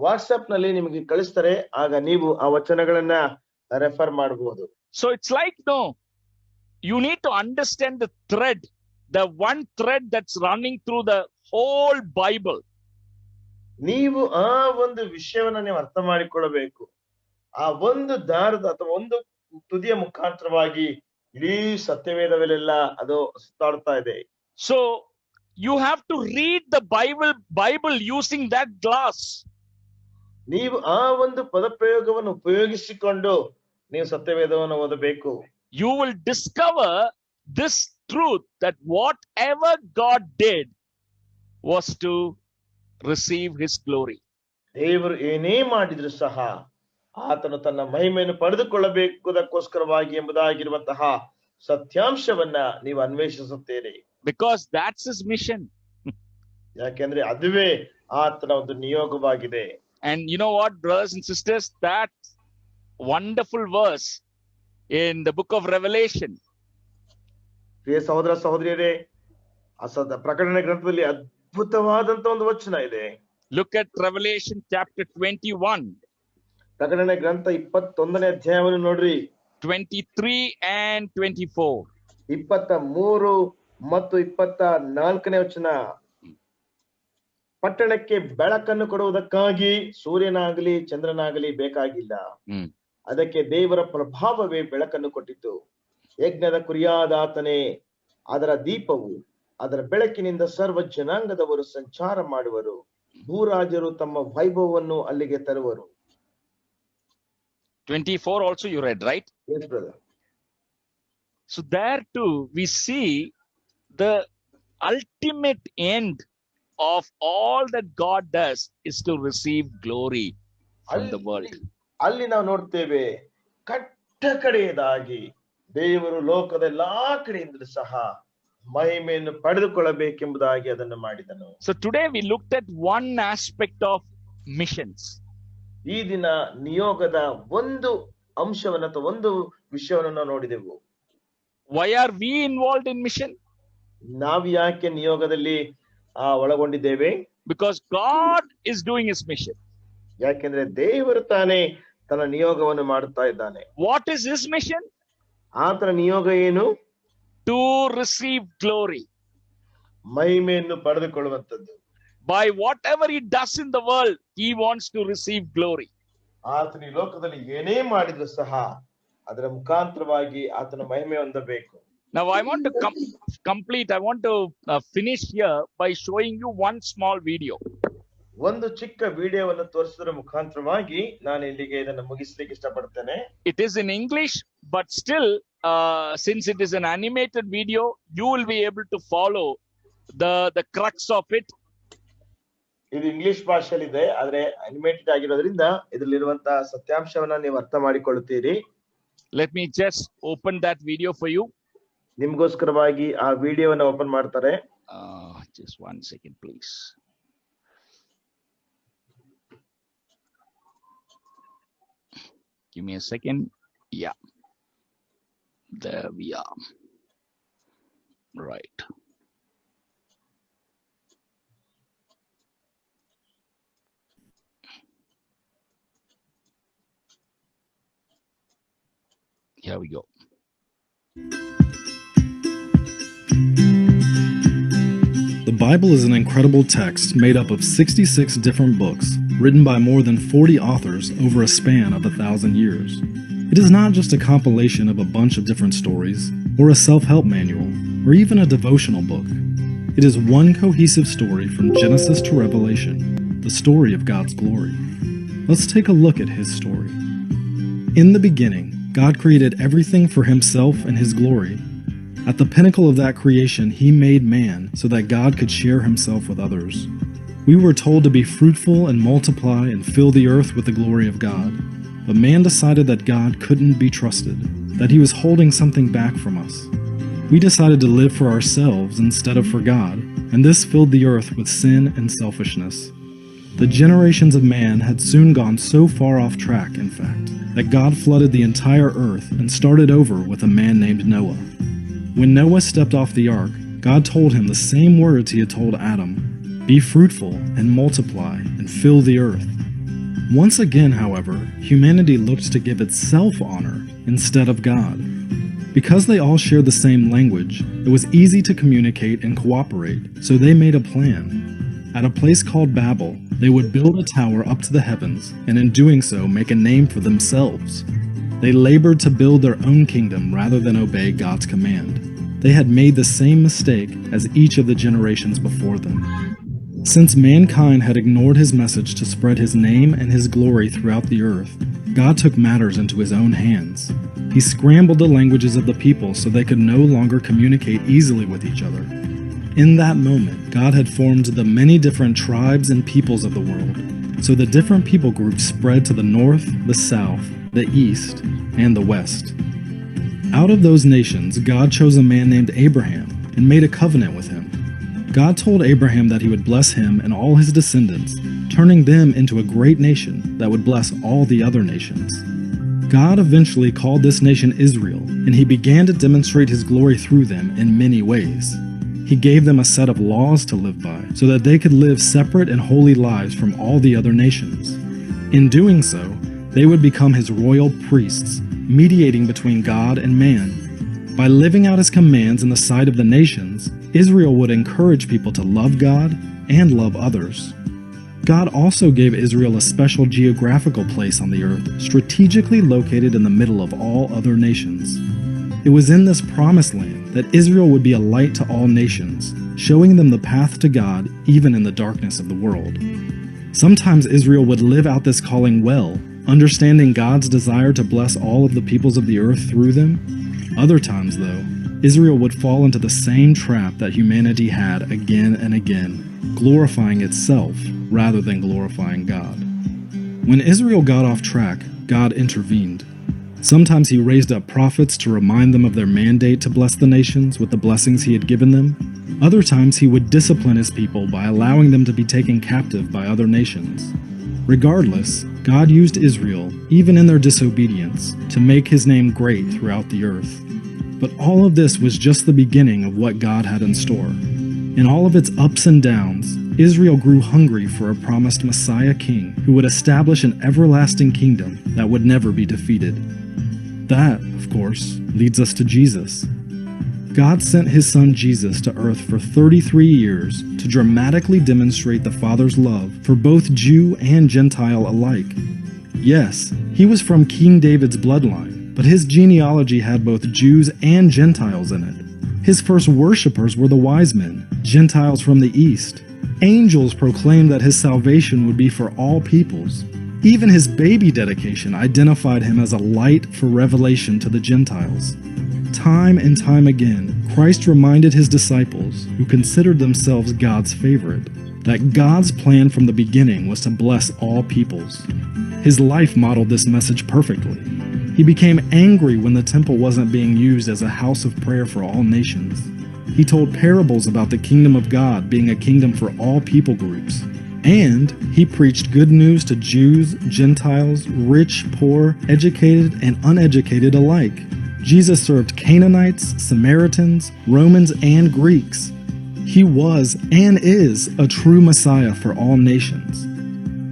ವಾಟ್ಸ್ಆಪ್ ನಲ್ಲಿ ನಿಮಗೆ ಕಳಿಸ್ತಾರೆ. ಆಗ ನೀವು ಆ ವಚನಗಳನ್ನ ರೆಫರ್ ಮಾಡಬಹುದು. So it's like, no, you need to understand the thread, the one thread that's running through the whole Bible. ನೀವು ಆ ಒಂದು ವಿಷಯವನ್ನ ನೀವು ಅರ್ಥ ಮಾಡಿಕೊಳ್ಳಬೇಕು. ಆ ಒಂದು ದಾರದ ಅಥವಾ ಒಂದು ತುದಿಯ ಮುಖಾಂತರವಾಗಿ ಇಡೀ ಸತ್ಯವೇದವೆಲ್ಲ ಅದು ಸುತ್ತಾಡ್ತಾ ಇದೆ. So you have to read the Bible using that glass. ನೀವು ಆ ಒಂದು ಪದಪ್ರಯೋಗವನ್ನು ಉಪಯೋಗಿಸಿಕೊಂಡು ನೀವು ಸತ್ಯವೇದವನ್ನು ಓದಬೇಕು. You will discover this truth that whatever God did was to receive his glory. ದೇವರು ಏನೇ ಮಾಡಿದ್ರು ಸಹ ಆತನು ತನ್ನ ಮಹಿಮೆಯನ್ನು ಪಡೆದುಕೊಳ್ಳಬೇಕುದಕ್ಕೋಸ್ಕರವಾಗಿ ಎಂಬುದಾಗಿರುವಂತಹ ಸತ್ಯಾಂಶವನ್ನ ನೀವು ಅನ್ವೇಷಿಸುತ್ತೀರಿ. Because that's his mission. ಯಾಕೆಂದ್ರೆ ಅದುವೇ ಆತನ ಒಂದು ನಿಯೋಗವಾಗಿದೆ. And you know what, brothers and sisters, that wonderful verse in the book of Revelation. ಪ್ರಿಯ ಸಹೋದರ ಸಹೋದರಿಯರೇ, ಪ್ರಕಟಣೆ ಗ್ರಂಥದಲ್ಲಿ ಅದ್ಭುತವಾದಂತ ಒಂದು ವಚನ ಇದೆ. Look at Revelation chapter 21. ಪ್ರಕಟಣೆ ಗ್ರಂಥ 21ನೇ ಅಧ್ಯಾಯವನ್ನು ನೋಡ್ರಿ. 23 and 24. 23 ಮತ್ತು 24ನೇ ವಚನ. ಪಟ್ಟಣಕ್ಕೆ ಬೆಳಕನ್ನು ಕೊಡುವುದಕ್ಕಾಗಿ ಸೂರ್ಯನಾಗಲಿ ಚಂದ್ರನಾಗಲಿ ಬೇಕಾಗಿಲ್ಲ. ಅದಕ್ಕೆ ದೇವರ ಪ್ರಭಾವವೇ ಬೆಳಕನ್ನು ಕೊಟ್ಟಿತು. ಯಜ್ಞದ ಕುರಿಯಾದ ಆತನೇ ಅದರ ದೀಪವು. ಅದರ ಬೆಳಕಿನಿಂದ ಸರ್ವ ಜನಾಂಗದವರು ಸಂಚಾರ ಮಾಡುವರು. ಭೂರಾಜರು ತಮ್ಮ ವೈಭವವನ್ನು ಅಲ್ಲಿಗೆ ತರುವರು. 24 also you read, right? Yes, brother. So there too we see the ultimate end of all that God does is to receive glory from the world. ಅಲ್ಲಿ ನಾವು ನೋಡ್ತೇವೆ ಕಟ್ಟ ಕಡೆಯದಾಗಿ ದೇವರು ಲೋಕದ ಎಲ್ಲಾ ಕಡೆಯಿಂದಲೂ ಸಹ ಮಹಿಮೆಯನ್ನು ಪಡೆದುಕೊಳ್ಳಬೇಕೆಂಬುದಾಗಿ ಅದನ್ನು ಮಾಡಿದನು. So today we looked at one aspect of missions. ಈ ದಿನ ನಿಯೋಗದ ಒಂದು ಅಂಶವನ್ನು ಅಥವಾ ಒಂದು ವಿಷಯವನ್ನು ನಾವು ನೋಡಿದೆವು. Why are we involved in mission? ನಾವು ಯಾಕೆ ನಿಯೋಗದಲ್ಲಿ ಒಳಗೊಂಡಿದ್ದೇವೆ? Because God is doing his mission. ಯಾಕೆಂದ್ರೆ ದೇವರು ತಾನೇ ತನ್ನ ನಿಯೋಗವನ್ನು ಮಾಡುತ್ತಾ ಇದ್ದಾನೆ. What is his mission? ಆತನ ನಿಯೋಗ ಏನು? To receive glory. ಮಹಿಮೆಯನ್ನು ಪಡೆದುಕೊಳ್ಳುವಂತದ್ದು. By whatever he does in the world, he wants to receive glory. ಆತನ ಈ ಲೋಕದಲ್ಲಿ ಏನೇ ಮಾಡಿದ್ರು ಸಹ ಅದರ ಮುಖಾಂತರವಾಗಿ ಆತನ ಮಹಿಮೆ ಹೊಂದಬೇಕು. Now I want to I want to finish here by showing you one small video. ಒಂದು ಚಿಕ್ಕ ವಿಡಿಯೋವನ್ನು ತೋರಿಸುವುದರ ಮುಖಾಂತರವಾಗಿ ನಾನು ಇಲ್ಲಿಗೆ ಇದನ್ನು ಮುಗಿಸಲಿಕ್ಕೆ ಇಷ್ಟಪಡ್ತೇನೆ. It is in English, but still since it is an animated video, you will be able to follow the crux of it. ಇದು ಇಂಗ್ಲಿಷ್ ಭಾಷೆಯಲ್ಲಿ ಇದೆ, ಆದ್ರೆ ಅನಿಮೇಟೆಡ್ ಆಗಿರೋದ್ರಿಂದ ಇದರಲ್ಲಿರುವಂತಹ ಸತ್ಯಾಂಶವನ್ನ ನೀವು ಅರ್ಥ ಮಾಡಿಕೊಳ್ಳುತ್ತೀರಿ. Let me just open that video for you. ನಿಮಗೋಸ್ಕರವಾಗಿ ಆ ವಿಡಿಯೋವನ್ನು ಓಪನ್ ಮಾಡ್ತಾರೆ. Just 1 second, please. Give me a second. Yeah. There we are. Right. Here we go. The Bible is an incredible text made up of 66 different books, written by more than 40 authors over a span of 1,000 years. It is not just a compilation of a bunch of different stories, or a self-help manual, or even a devotional book. It is one cohesive story from Genesis to Revelation, the story of God's glory. Let's take a look at His story. In the beginning, God created everything for Himself and His glory. At the pinnacle of that creation, he made man so that God could share himself with others. We were told to be fruitful and multiply and fill the earth with the glory of God. But man decided that God couldn't be trusted, that he was holding something back from us. We decided to live for ourselves instead of for God, and this filled the earth with sin and selfishness. The generations of man had soon gone so far off track, in fact, that God flooded the entire earth and started over with a man named Noah. When Noah stepped off the ark, God told him the same words he had told Adam: "Be fruitful and multiply and fill the earth." Once again, however, humanity looked to give itself honor instead of God. Because they all shared the same language, it was easy to communicate and cooperate, so they made a plan. At a place called Babel, they would build a tower up to the heavens, and in doing so make a name for themselves. They labored to build their own kingdom rather than obey God's command. They had made the same mistake as each of the generations before them. Since mankind had ignored his message to spread his name and his glory throughout the earth, God took matters into his own hands. He scrambled the languages of the people so they could no longer communicate easily with each other. In that moment, God had formed the many different tribes and peoples of the world, so the different people groups spread to the north, the south, the east, and the west. Out of those nations, God chose a man named Abraham and made a covenant with him. God told Abraham that he would bless him and all his descendants, turning them into a great nation that would bless all the other nations. God eventually called this nation Israel, and he began to demonstrate his glory through them in many ways. He gave them a set of laws to live by, so that they could live separate and holy lives from all the other nations. In doing so, they would become his royal priests, mediating between God and man. By living out his commands in the sight of the nations, Israel would encourage people to love God and love others. God also gave Israel a special geographical place on the earth, strategically located in the middle of all other nations. It was in this promised land that Israel would be a light to all nations, showing them the path to God even in the darkness of the world. Sometimes Israel would live out this calling well, understanding God's desire to bless all of the peoples of the earth through them. Other times, though, Israel would fall into the same trap that humanity had again and again, glorifying itself rather than glorifying God. When Israel got off track, God intervened. Sometimes he raised up prophets to remind them of their mandate to bless the nations with the blessings he had given them. Other times he would discipline his people by allowing them to be taken captive by other nations. Regardless, God used Israel, even in their disobedience, to make his name great throughout the earth. But all of this was just the beginning of what God had in store. In all of its ups and downs, Israel grew hungry for a promised Messiah king who would establish an everlasting kingdom that would never be defeated. That, of course, leads us to Jesus. God sent his son Jesus to earth for 33 years to dramatically demonstrate the Father's love for both Jew and Gentile alike. Yes, he was from King David's bloodline, but his genealogy had both Jews and Gentiles in it. His first worshippers were the wise men, Gentiles from the east. Angels proclaimed that his salvation would be for all peoples. Even his baby dedication identified him as a light for revelation to the Gentiles. Time and time again, Christ reminded his disciples, who considered themselves God's favorite, that God's plan from the beginning was to bless all peoples. His life modeled this message perfectly. He became angry when the temple wasn't being used as a house of prayer for all nations. He told parables about the kingdom of God being a kingdom for all people groups. And he preached good news to Jews, Gentiles, rich, poor, educated, and uneducated alike. Jesus served Canaanites, Samaritans, Romans, and Greeks. He was and is a true Messiah for all nations.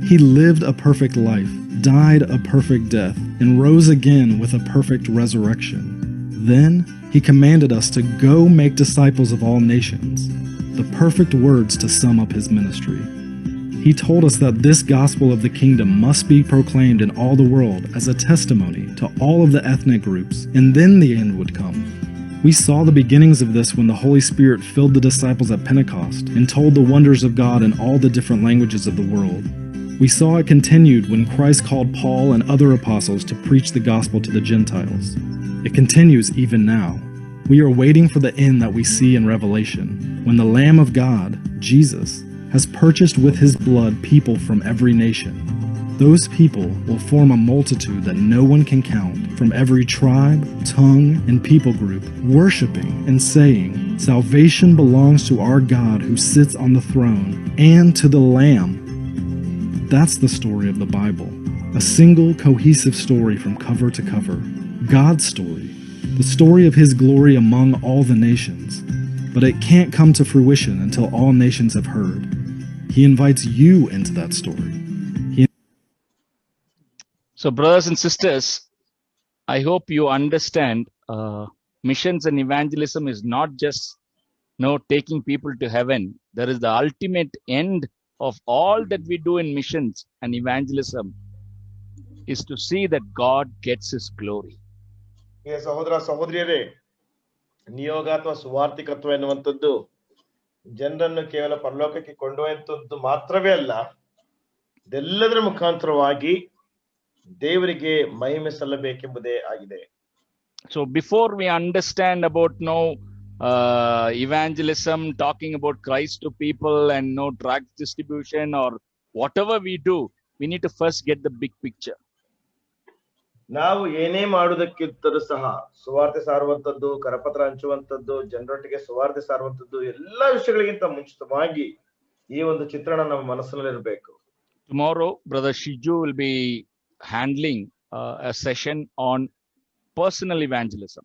He lived a perfect life, died a perfect death, and rose again with a perfect resurrection. Then he commanded us to go make disciples of all nations, the perfect words to sum up his ministry. He told us that this gospel of the kingdom must be proclaimed in all the world as a testimony to all of the ethnic groups, and then the end would come. We saw the beginnings of this when the Holy Spirit filled the disciples at Pentecost and told the wonders of God in all the different languages of the world. We saw it continued when Christ called Paul and other apostles to preach the gospel to the Gentiles. It continues even now. We are waiting for the end that we see in Revelation, when the Lamb of God, Jesus, has purchased with his blood people from every nation. Those people will form a multitude that no one can count, from every tribe, tongue, and people group, worshiping and saying, "Salvation belongs to our God who sits on the throne and to the Lamb." That's the story of the Bible, a single cohesive story from cover to cover. God's story, the story of his glory among all the nations. But it can't come to fruition until all nations have heard. He invites you into that story. So, brothers and sisters, I hope you understand missions and evangelism is not just taking people to heaven. There is the ultimate end of all that we do in missions and evangelism is to see that God gets his glory. ಸಹೋದರ ಸಹೋದರಿಯರೇ, ನಿಯೋಗ ಅಥವಾ ಸುವಾರ್ತಿಕತ್ವ ಎನ್ನುವಂಥದ್ದು ಜನರನ್ನು ಕೇವಲ ಪರಲೋಕಕ್ಕೆ ಕೊಂಡೊಯ್ಯುವಂಥದ್ದು ಮಾತ್ರವೇ ಅಲ್ಲ, ಇದೆಲ್ಲದರ ಮುಖಾಂತರವಾಗಿ ದೇವರಿಗೆ ಮಹಿಮೆ ಸಲ್ಲಬೇಕೆಂಬುದೇ ಆಗಿದೆ. So before we understand about evangelism, talking about Christ to people and drug distribution or whatever we do, we need to first get the big picture. ನಾವು ಏನೇ ಮಾಡುವುದಕ್ಕಿಂತಲೂ ಸಹ ಸುವಾರ್ತೆ ಸಾರುವಂತದ್ದು, ಕರಪತ್ರ ಹಂಚುವಂತದ್ದು, ಜನರೊಟ್ಟಿಗೆ ಸುವಾರ್ತೆ ಸಾರುವಂತದ್ದು, ಎಲ್ಲಾ ವಿಷಯಗಳಿಗಿಂತ ಮುಂಚಿತವಾಗಿ ಈ ಒಂದು ಚಿತ್ರಣ ನಮ್ಮ ಮನಸ್ಸಿನಲ್ಲಿರಬೇಕು. Tomorrow, Brother Shiju will be handling a session on personal evangelism.